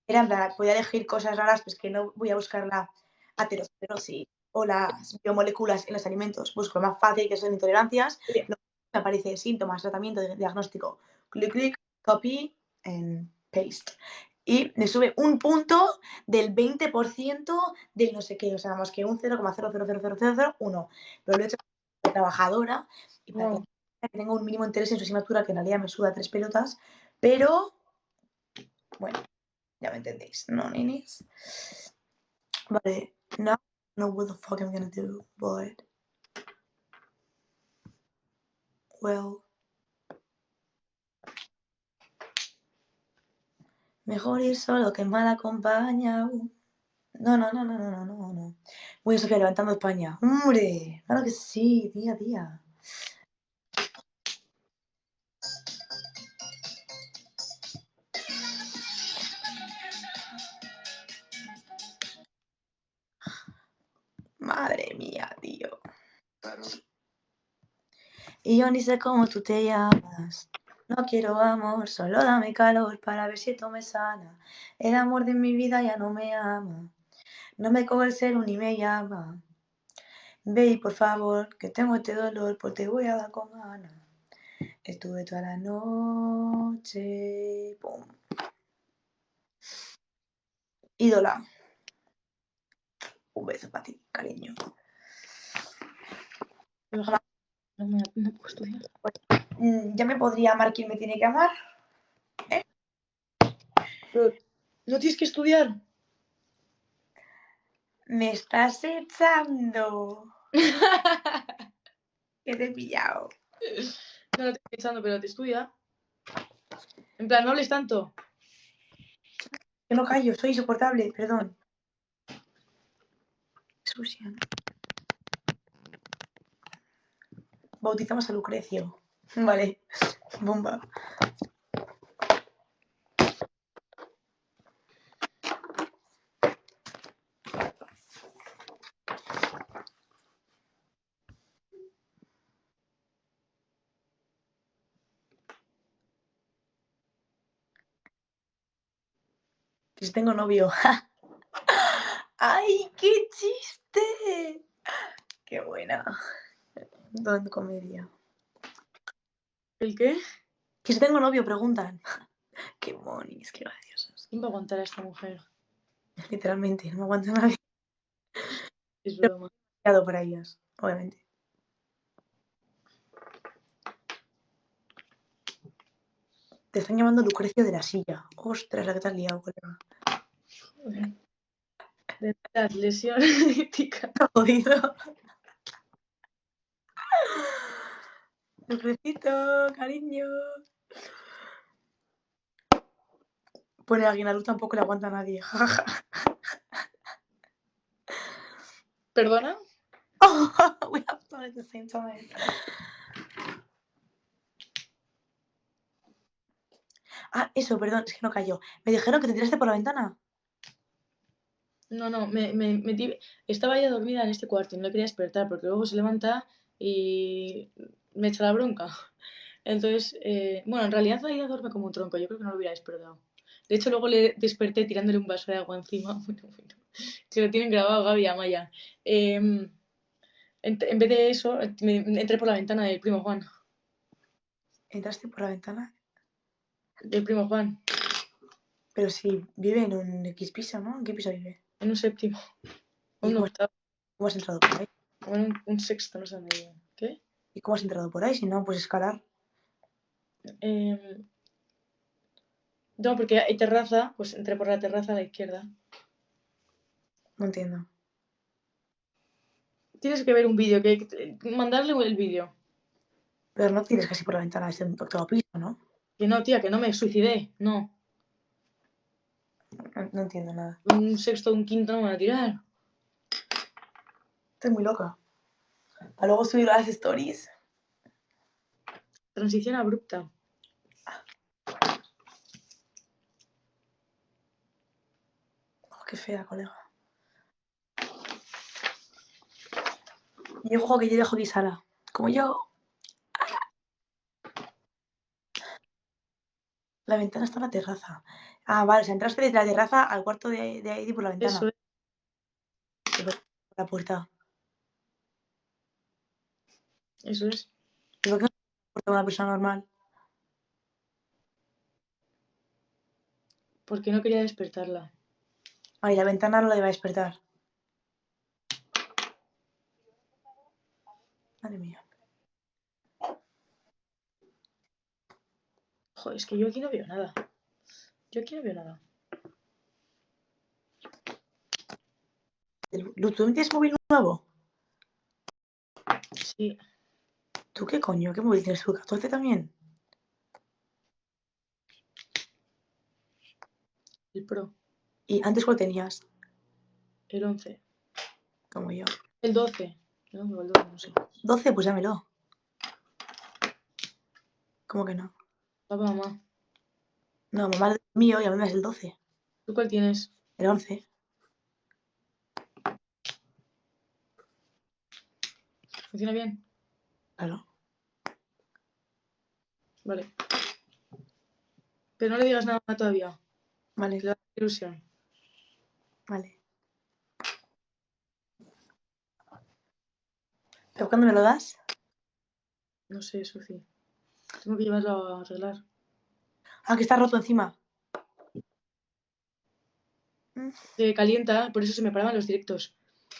era en plan, podía elegir cosas raras, pues que no voy a buscar la aterosclerosis o las biomoléculas en los alimentos. Busco lo más fácil, que son intolerancias. Bien. Luego me aparece síntomas, tratamiento, diagnóstico. Clic, clic, copy and paste. Y me sube un punto del 20% del no sé qué, o sea, más que un 0,000001. Pero lo he hecho de trabajadora y para Wow. que tenga un mínimo interés en su asignatura, que en realidad me suda 3 pelotas, pero bueno, ya me entendéis, ¿no, ninis? Vale, now I don't know what the fuck I'm gonna do, but well, mejor ir solo que mal acompañado. No, no, no, no, no, no, no, no. Muy Sofía levantando España. ¡Hombre! Claro que sí, día a día. Madre mía, tío. Y yo ni sé cómo tú te llamas. No quiero amor, solo dame calor para ver si esto me sana. El amor de mi vida ya no me ama. No me coge el celu ni me llama. Ve, por favor, que tengo este dolor, pues te voy a dar con ganas. Estuve toda la noche. Pum. Ídola. Un beso para ti, cariño. No puedo estudiar. Ya me podría amar quien me tiene que amar. Pero, ¿no tienes que estudiar? Me estás echando. Que te he pillado. No lo estoy pensando, pero te estudia. En plan, no hables tanto. Que no callo, soy insoportable, perdón. Susian. Bautizamos a Lucrecio. Vale, bomba. Que si tengo novio. ¡Ay, qué chiste! ¡Qué buena! Don comedia. ¿El qué? Que si tengo novio, preguntan. ¡Qué monis, qué graciosos! ¿Quién va a aguantar a esta mujer? Literalmente, no me aguanta nadie. Es broma. Demasiado para ellas, obviamente. Te están llamando Lucrecio de la Silla. Ostras, la que te has liado, colega. De las lesiones críticas. Jodido. Lucrecito, cariño. Pone alguien a luz, tampoco le aguanta a nadie. ¿Perdona? We have fun at the same time. Ah, eso, perdón, es que no cayó. Me dijeron que te tiraste por la ventana. No, me metí. Estaba ya dormida en este cuarto y no le quería despertar porque luego se levanta y me echa la bronca. Entonces, bueno, en realidad ella duerme como un tronco. Yo creo que no lo hubiera despertado. De hecho, luego le desperté tirándole un vaso de agua encima. Bueno. Se lo tienen grabado Gaby y Amaya. En vez de eso, entré por la ventana del primo Juan. Entraste por la ventana. Del primo Juan. Pero si vive en un X piso, ¿no? ¿En qué piso vive? En un séptimo. O ¿Y un octavo. cómo has entrado por ahí? O en un sexto, no sé dónde vive. ¿Qué? ¿Y cómo has entrado por ahí? Si no, pues escalar. No, porque hay terraza, pues entré por la terraza a la izquierda. No entiendo. Tienes que ver un vídeo, mandarle el vídeo. Pero no tires casi por la ventana, es un octavo piso, ¿no? Que no, tía, que no me suicidé. No. No entiendo nada. Un sexto, un quinto no me van a tirar. Estoy muy loca. Para luego subir las stories. Transición abrupta. Oh, qué fea, colega. Y ojo que yo dejo Sara. Como yo. La ventana está en la terraza. Ah, vale, o sea, entraste desde la terraza al cuarto de Heidi por la ventana. Eso es. Por la puerta. Eso es. ¿Y por qué no la puerta de una persona normal? Porque no quería despertarla. Ay, la ventana no la iba a despertar. Madre mía. Joder, es que yo aquí no veo nada. Yo aquí no veo nada. ¿Tú tienes móvil nuevo? Sí. ¿Tú qué coño? ¿Qué móvil tienes tú? ¿14 también? El Pro. ¿Y antes cuál tenías? El 11. Como yo. El 12. El 11 o el 12, no sé. 12, pues dámelo. ¿Cómo que no? Papá, mamá. No, mamá es el mío y a mí me es el 12. ¿Tú cuál tienes? El 11. ¿Funciona bien? Claro. Vale. Pero no le digas nada todavía. Vale, Que le da ilusión. vale. ¿Pero cuándo me lo das? No sé, Sofi. Tengo que llevarlo a arreglar. Ah, que está roto encima. Se calienta, por eso se me paraban los directos.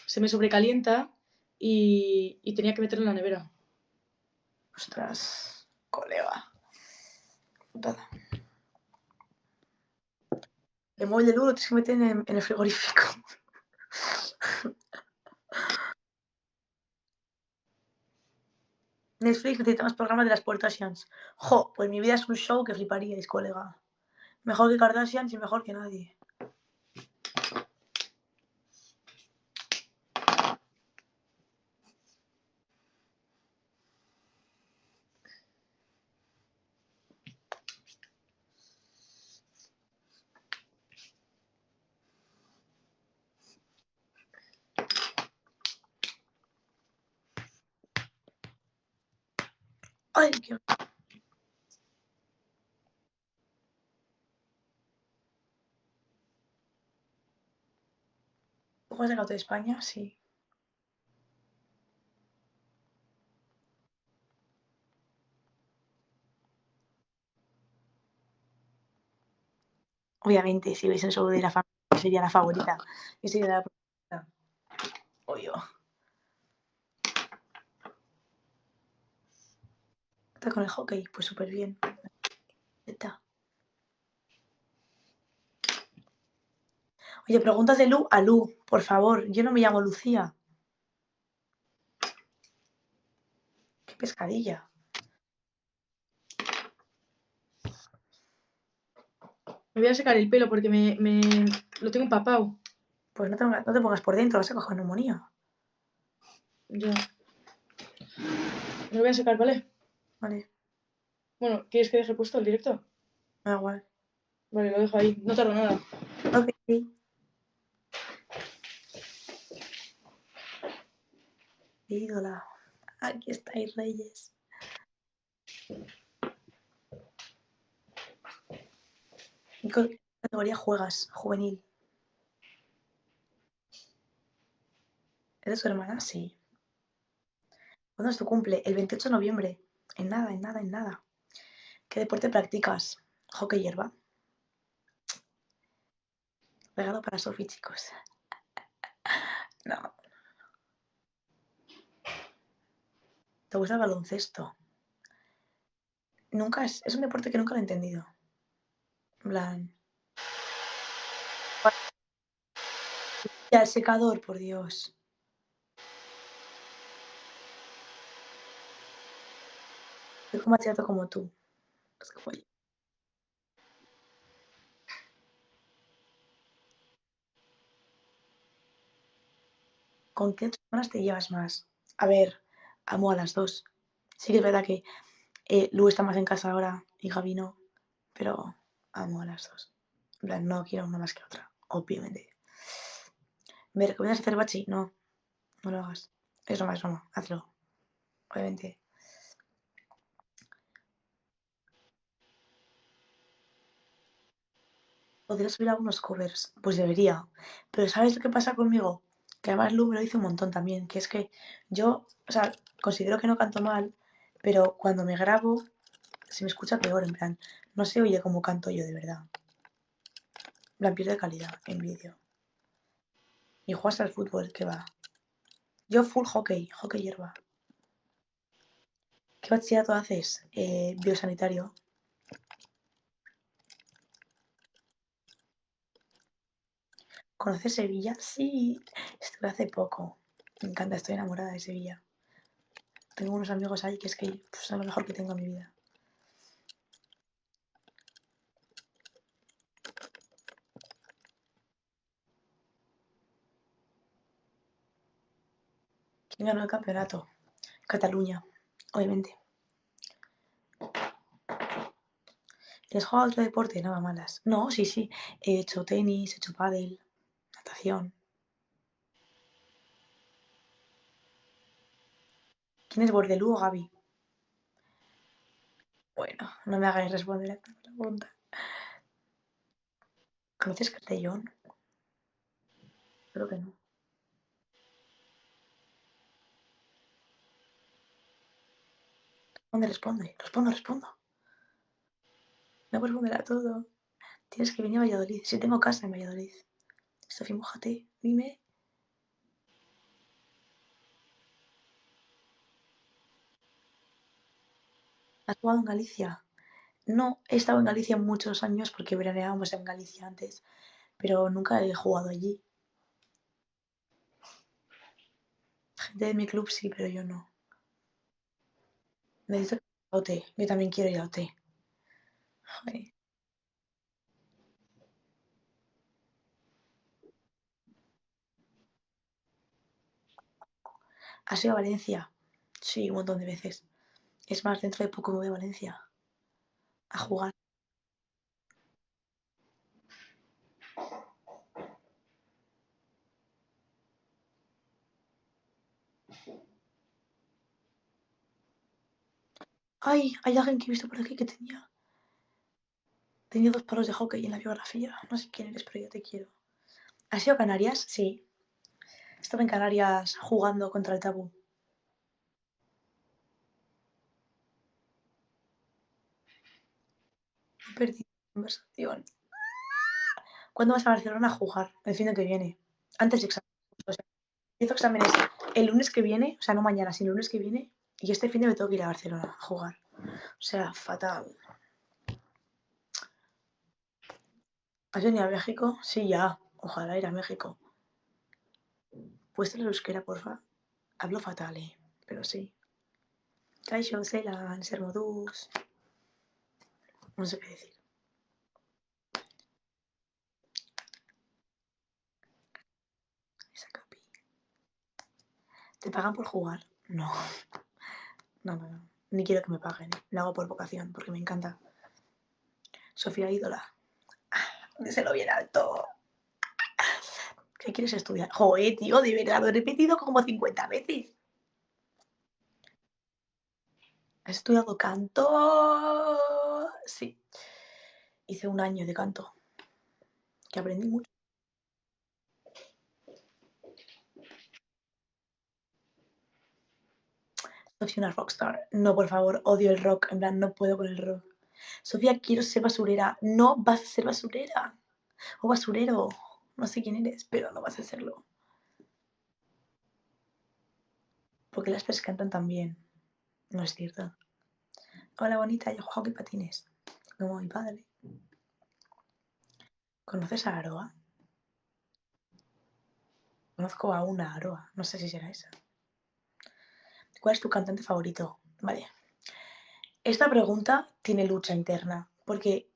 se me sobrecalienta y tenía que meterlo en la nevera. Ostras, colega. Putada. El mueble duro lo tienes que meter en el frigorífico. Netflix necesita más programas de las Kardashians. Jo, pues mi vida es un show que fliparíais, colega. Mejor que Kardashians y mejor que nadie. Ay, qué... ¿Juegas de Gato de España? Sí. Obviamente, si veis el show de la familia, sería la favorita. Yo sería la favorita. Obvio. ¿Está con el hockey? Pues súper bien. Está. Oye, preguntas de Lu a Lu, por favor. Yo no me llamo Lucía. Qué pescadilla. Me voy a secar el pelo porque lo tengo empapado. Pues no te pongas por dentro, vas a coger neumonía. Ya. Me lo voy a secar, ¿vale? Vale, Bueno, ¿quieres que deje puesto el directo? me da igual. Vale, lo dejo ahí. No tardo nada. Ok. Ídola. Aquí estáis, reyes. ¿En qué categoría juegas? Juvenil. ¿Eres su hermana? Sí. ¿Cuándo es tu cumple? El 28 de noviembre. En nada, en nada, en nada. ¿Qué deporte practicas? Hockey hierba. Regalo para Sofi, chicos. No. ¿Te gusta el baloncesto? Nunca es un deporte que nunca lo he entendido. En plan. Ya, el secador, por Dios. Soy como cierto como tú. Es como yo. ¿Con qué personas te llevas más? A ver, amo a las dos. Sí que es verdad que Lu está más en casa ahora y Gaby no, pero amo a las dos. En plan, no quiero una más que otra, obviamente. ¿Me recomiendas hacer bachi? No, no lo hagas. Es broma, hazlo. Obviamente. ¿Podría subir algunos covers? Pues debería. Pero ¿sabes lo que pasa conmigo? Que además Lu me lo dice un montón también, que es que yo, o sea, considero que no canto mal, pero cuando me grabo se me escucha peor, en plan, no se oye como canto yo de verdad. En plan, pierde calidad en vídeo. Y juegas al fútbol, ¿qué va? Yo full hockey hierba. ¿Qué bachillerato haces? Biosanitario. ¿Conoces Sevilla? Sí, estuve hace poco. Me encanta, estoy enamorada de Sevilla. Tengo unos amigos ahí que es que son lo mejor que tengo en mi vida. ¿Quién ganó el campeonato? Cataluña, obviamente. ¿Les jugado otro deporte? Nada malas. No, sí. He hecho tenis, he hecho pádel, natación. ¿Quién es Bordelú o Gaby? Bueno, no me hagáis responder a esta pregunta. ¿Conoces Castellón? Creo que no. Respondo. No puedo responder a todo. Tienes que venir a Valladolid. Si tengo casa en Valladolid. Sofía, mójate. Dime. ¿Has jugado en Galicia? No, he estado en Galicia muchos años porque veraneábamos en Galicia antes, pero nunca he jugado allí. Gente de mi club sí, pero yo no. Me dice que a OT. Yo también quiero ir a OT. Joder. ¿Has ido a Valencia? Sí, un montón de veces. Es más, dentro de poco me voy a Valencia a jugar. Ay, hay alguien que he visto por aquí que tenía 2 palos de hockey en la biografía. No sé quién eres, pero yo te quiero. ¿Has ido a Canarias? Sí. Estaba en Canarias jugando contra el Tabú. He perdido la conversación. ¿Cuándo vas a Barcelona a jugar? El fin de que viene. Antes de exámenes. O sea, empiezo exámenes el lunes que viene, o sea, no mañana, sino el lunes que viene. Y este fin de me tengo que ir a Barcelona a jugar. O sea, fatal. ¿Has venido a México? Sí, ya. Ojalá ir a México. ¿Puedes tener euskera, porfa? Hablo fatal, pero sí. Kaixo, Zelan, Sermodus. No sé qué decir. Esa capi. ¿Te pagan por jugar? No. No. Ni quiero que me paguen. Lo hago por vocación, porque me encanta. Sofía Ídola. Díselo bien alto. ¿Qué quieres estudiar? Joder, tío, de verdad, lo he repetido como 50 veces. ¿Has estudiado canto? Sí. Hice un año de canto. Que aprendí mucho. Soy una rockstar. No, por favor, odio el rock. En plan, no puedo con el rock. Sofía, quiero ser basurera. No vas a ser basurera. O basurero. No sé quién eres, pero no vas a serlo. Porque las personas cantan tan bien. No es cierto. Hola, bonita, yo juego hockey patines. Como mi padre. ¿Conoces a Aroa? Conozco a una Aroa. No sé si será esa. ¿Cuál es tu cantante favorito? Vale. Esta pregunta tiene lucha interna. Porque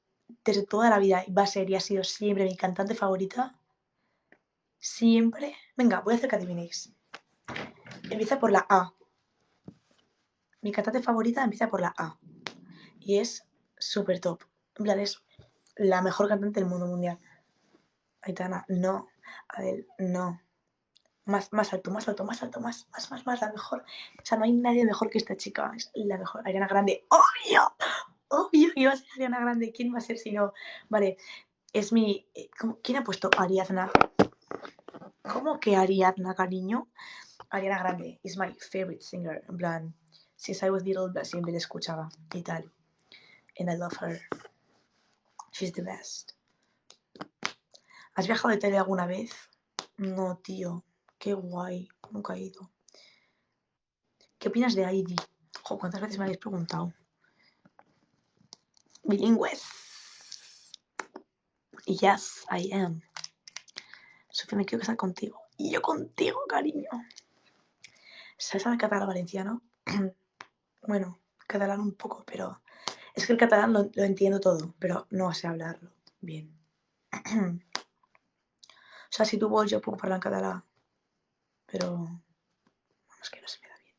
desde toda la vida va a ser y ha sido siempre mi cantante favorita. Siempre. Venga, voy a hacer que adivinéis. Empieza por la A. Mi cantante favorita empieza por la A. Y es súper top. En plan, es la mejor cantante del mundo mundial. Aitana, no. Adel, no. Más alto, la mejor. O sea, no hay nadie mejor que esta chica. Es la mejor. Ariana Grande. Obvio que iba a ser Ariana Grande. ¿Quién va a ser si no? Vale, es mi... ¿Quién ha puesto Ariadna? ¿Cómo que Ariadna, cariño? Ariana Grande is my favorite singer. En plan, since I was little, siempre la escuchaba y tal. And I love her. She's the best. ¿Has viajado a Italia alguna vez? No, tío. Qué guay. Nunca he ido. ¿Qué opinas de Heidi? Jo, ¿cuántas veces me habéis preguntado? Bilingües. Yes, I am. Sofía, me quiero casar contigo. Y yo contigo, cariño. ¿Sabes hablar catalán valenciano? Bueno, catalán un poco, pero... Es que el catalán lo entiendo todo, pero no sé hablarlo bien. O sea, si tu vols jo puc parlar en català, però es que no se me da bien.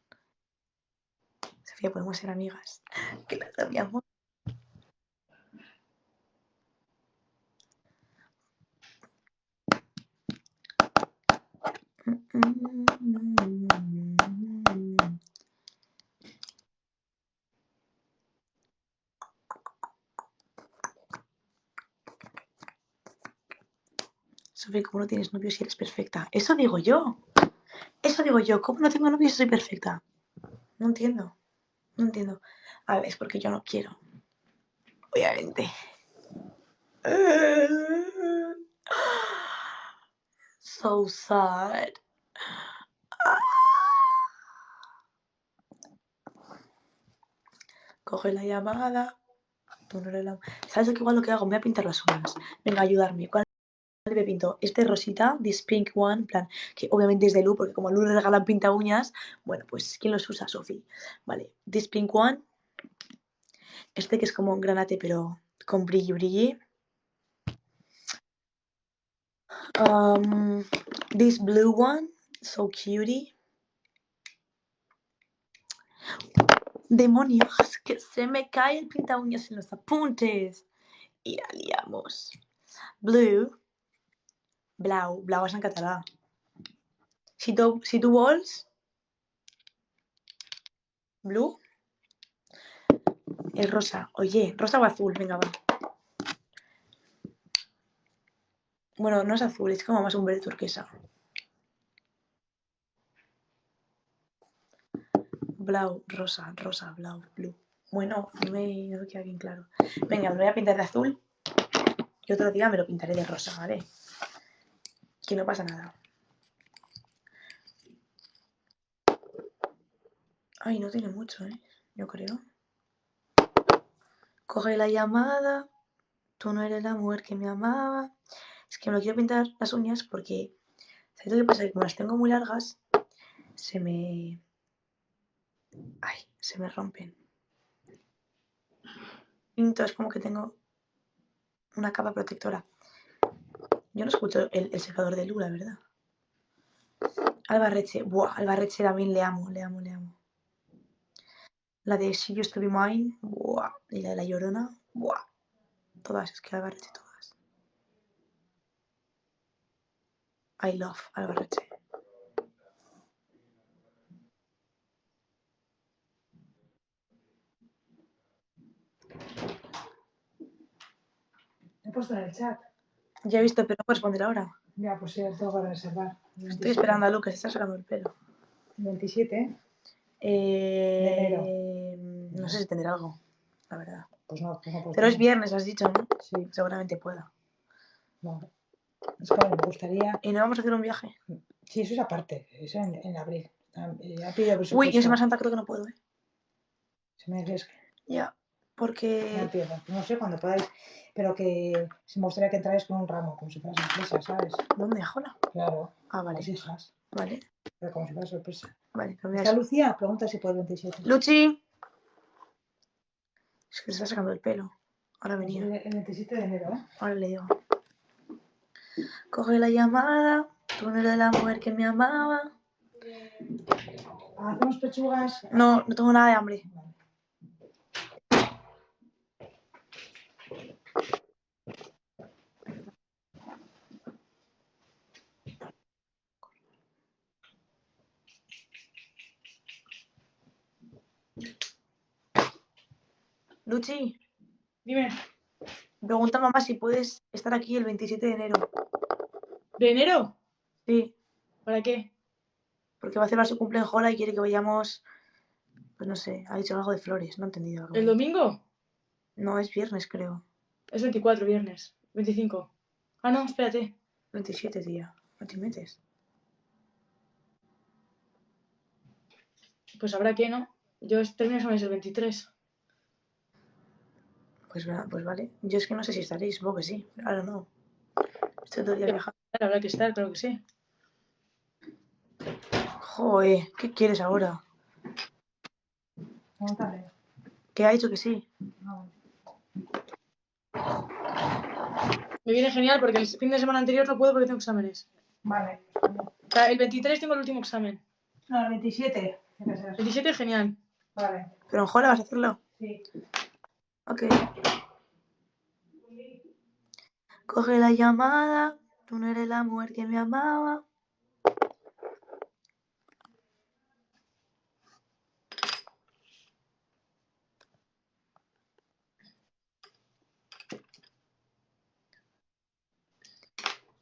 Sofía, podemos ser amigas. Claro, mi amor. Sofía, ¿cómo no tienes novio si eres perfecta? Eso digo yo. Eso digo yo. ¿Cómo no tengo novio si soy perfecta? No entiendo. No entiendo. A ver, es porque yo no quiero. Obviamente. So sad. Coge la llamada. Tú no eres la... ¿Sabes lo que igual lo que hago? Me voy a pintar las uñas. Venga, ayudarme. ¿Cuál me pinto? Este rosita, this pink one, en plan, que obviamente es de Lu, porque como a Lu le regalan pinta uñas, bueno, pues ¿quién los usa? Sofi. Vale, this pink one. Este que es como un granate, pero con brilli brilli. This blue one, so cutie. Demonios, que se me cae el pinta uñas en los apuntes. Y la liamos. Blue. Blau. Blau es en català. Si tu vols, blue, es rosa. Oye, rosa o azul, venga, va. Bueno, no es azul, es como más un verde turquesa. Blau, rosa, rosa, blau, blue. Bueno, no me queda bien claro. Venga, me voy a pintar de azul. Y otro día me lo pintaré de rosa, ¿vale? Que no pasa nada. Ay, no tiene mucho, ¿eh? Yo creo. Coge la llamada. Tú no eres la mujer que me amaba. Es que me lo quiero pintar las uñas porque... ¿Sabes lo que pasa? Que como las tengo muy largas, se me... Ay, se me rompen. Entonces como que tengo una capa protectora. Yo no escucho el secador de Lula, ¿verdad? Albarreche. Buah, Albarreche también le amo, le amo, le amo. La de She Used to Be Mine. Buah. Y la de La Llorona. Buah. Todas, es que Albarreche todas. I love Albarreche. He puesto en el chat. Ya he visto, pero no puedo responder ahora. Ya, pues sí, tengo que reservar. Estoy esperando a Lu, que se está sacando el pelo. 27, ¿eh? No sé si tendrá algo, la verdad. Pues no puedo. Pero es viernes, has dicho, ¿no? Sí, Seguramente pueda. no. Es que me gustaría. ¿Y no vamos a hacer un viaje? Sí, eso es aparte. Eso en abril. Ya pido presupuesto. Uy, yo en Semana Santa creo que no puedo, ¿eh? Se me arriesga. Ya, porque... Ya pierdo. No sé cuándo podáis. Pero que se me gustaría que entráis con un ramo, como si fuera sorpresa, ¿sabes? ¿Dónde? ¿Jola? Claro. Ah, vale. Las hijas. Vale, Pero como si fuera sorpresa. vale. Pero ¿Está Lucía? Pregunta si por el 27. ¡Luchi! Es que se está sacando el pelo. Ahora venía. El 27 de enero, ¿eh? Ahora le digo. Coge la llamada. Tú no eres la mujer que me amaba. ¿Hacemos pechugas? No, no tengo nada de hambre. Luchi, Dime, pregunta a mamá si puedes estar aquí el 27 de enero. ¿de enero? Sí, ¿Para qué? porque va a celebrar su cumple en Jola y quiere que vayamos, pues no sé, ha dicho algo de flores, no he entendido algo. ¿El domingo? No, es viernes, creo. Es 24, viernes. 25. Ah, no, espérate. 27, tía. No te metes. Pues habrá que, ¿no? Yo termino exámenes el 23. Pues vale. Yo es que no sé si estaréis, supongo que sí. Pero ahora no. Estoy todo el día viajando. Habrá que estar, claro que sí. Joder, ¿qué quieres ahora? Pregúntale. ¿Qué ha dicho que sí? No. Me viene genial porque el fin de semana anterior no puedo porque tengo exámenes. Vale. O sea, el 23 tengo el último examen. No, el 27. Tiene que ser. 27, genial. Vale. ¿Pero en Jola vas a hacerlo? Sí. Ok. Coge la llamada. Tú no eres la mujer que me amaba.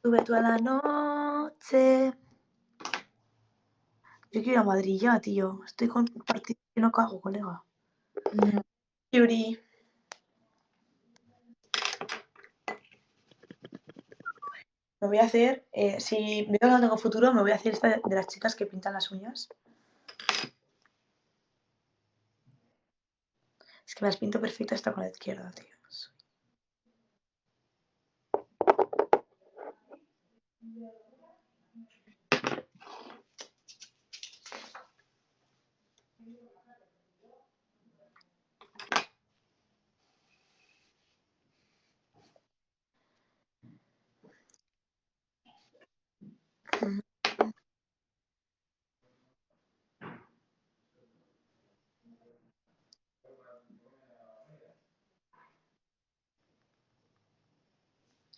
Sube toda la noche. Yo quiero ir a Madrid ya, tío. Estoy con partido que no cago, colega. Yuri. Me voy a hacer, si veo que no tengo futuro, me voy a hacer esta de las chicas que pintan las uñas. Es Que me las pinto perfecta hasta con la izquierda, tío.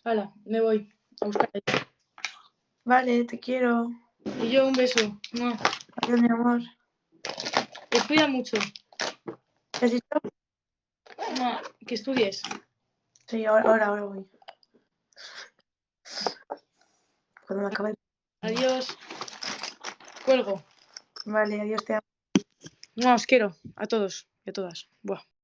Hala, me voy a buscar. Vale, te quiero. Y yo un beso. ¡Mua! Adiós, mi amor. Te cuida mucho. ¿Qué has dicho? ¡Mua! Que estudies. Sí, ahora voy. Cuando me acabe. Adiós. Cuelgo. Vale, adiós, te amo. ¡Mua! Os quiero a todos y a todas. Buah.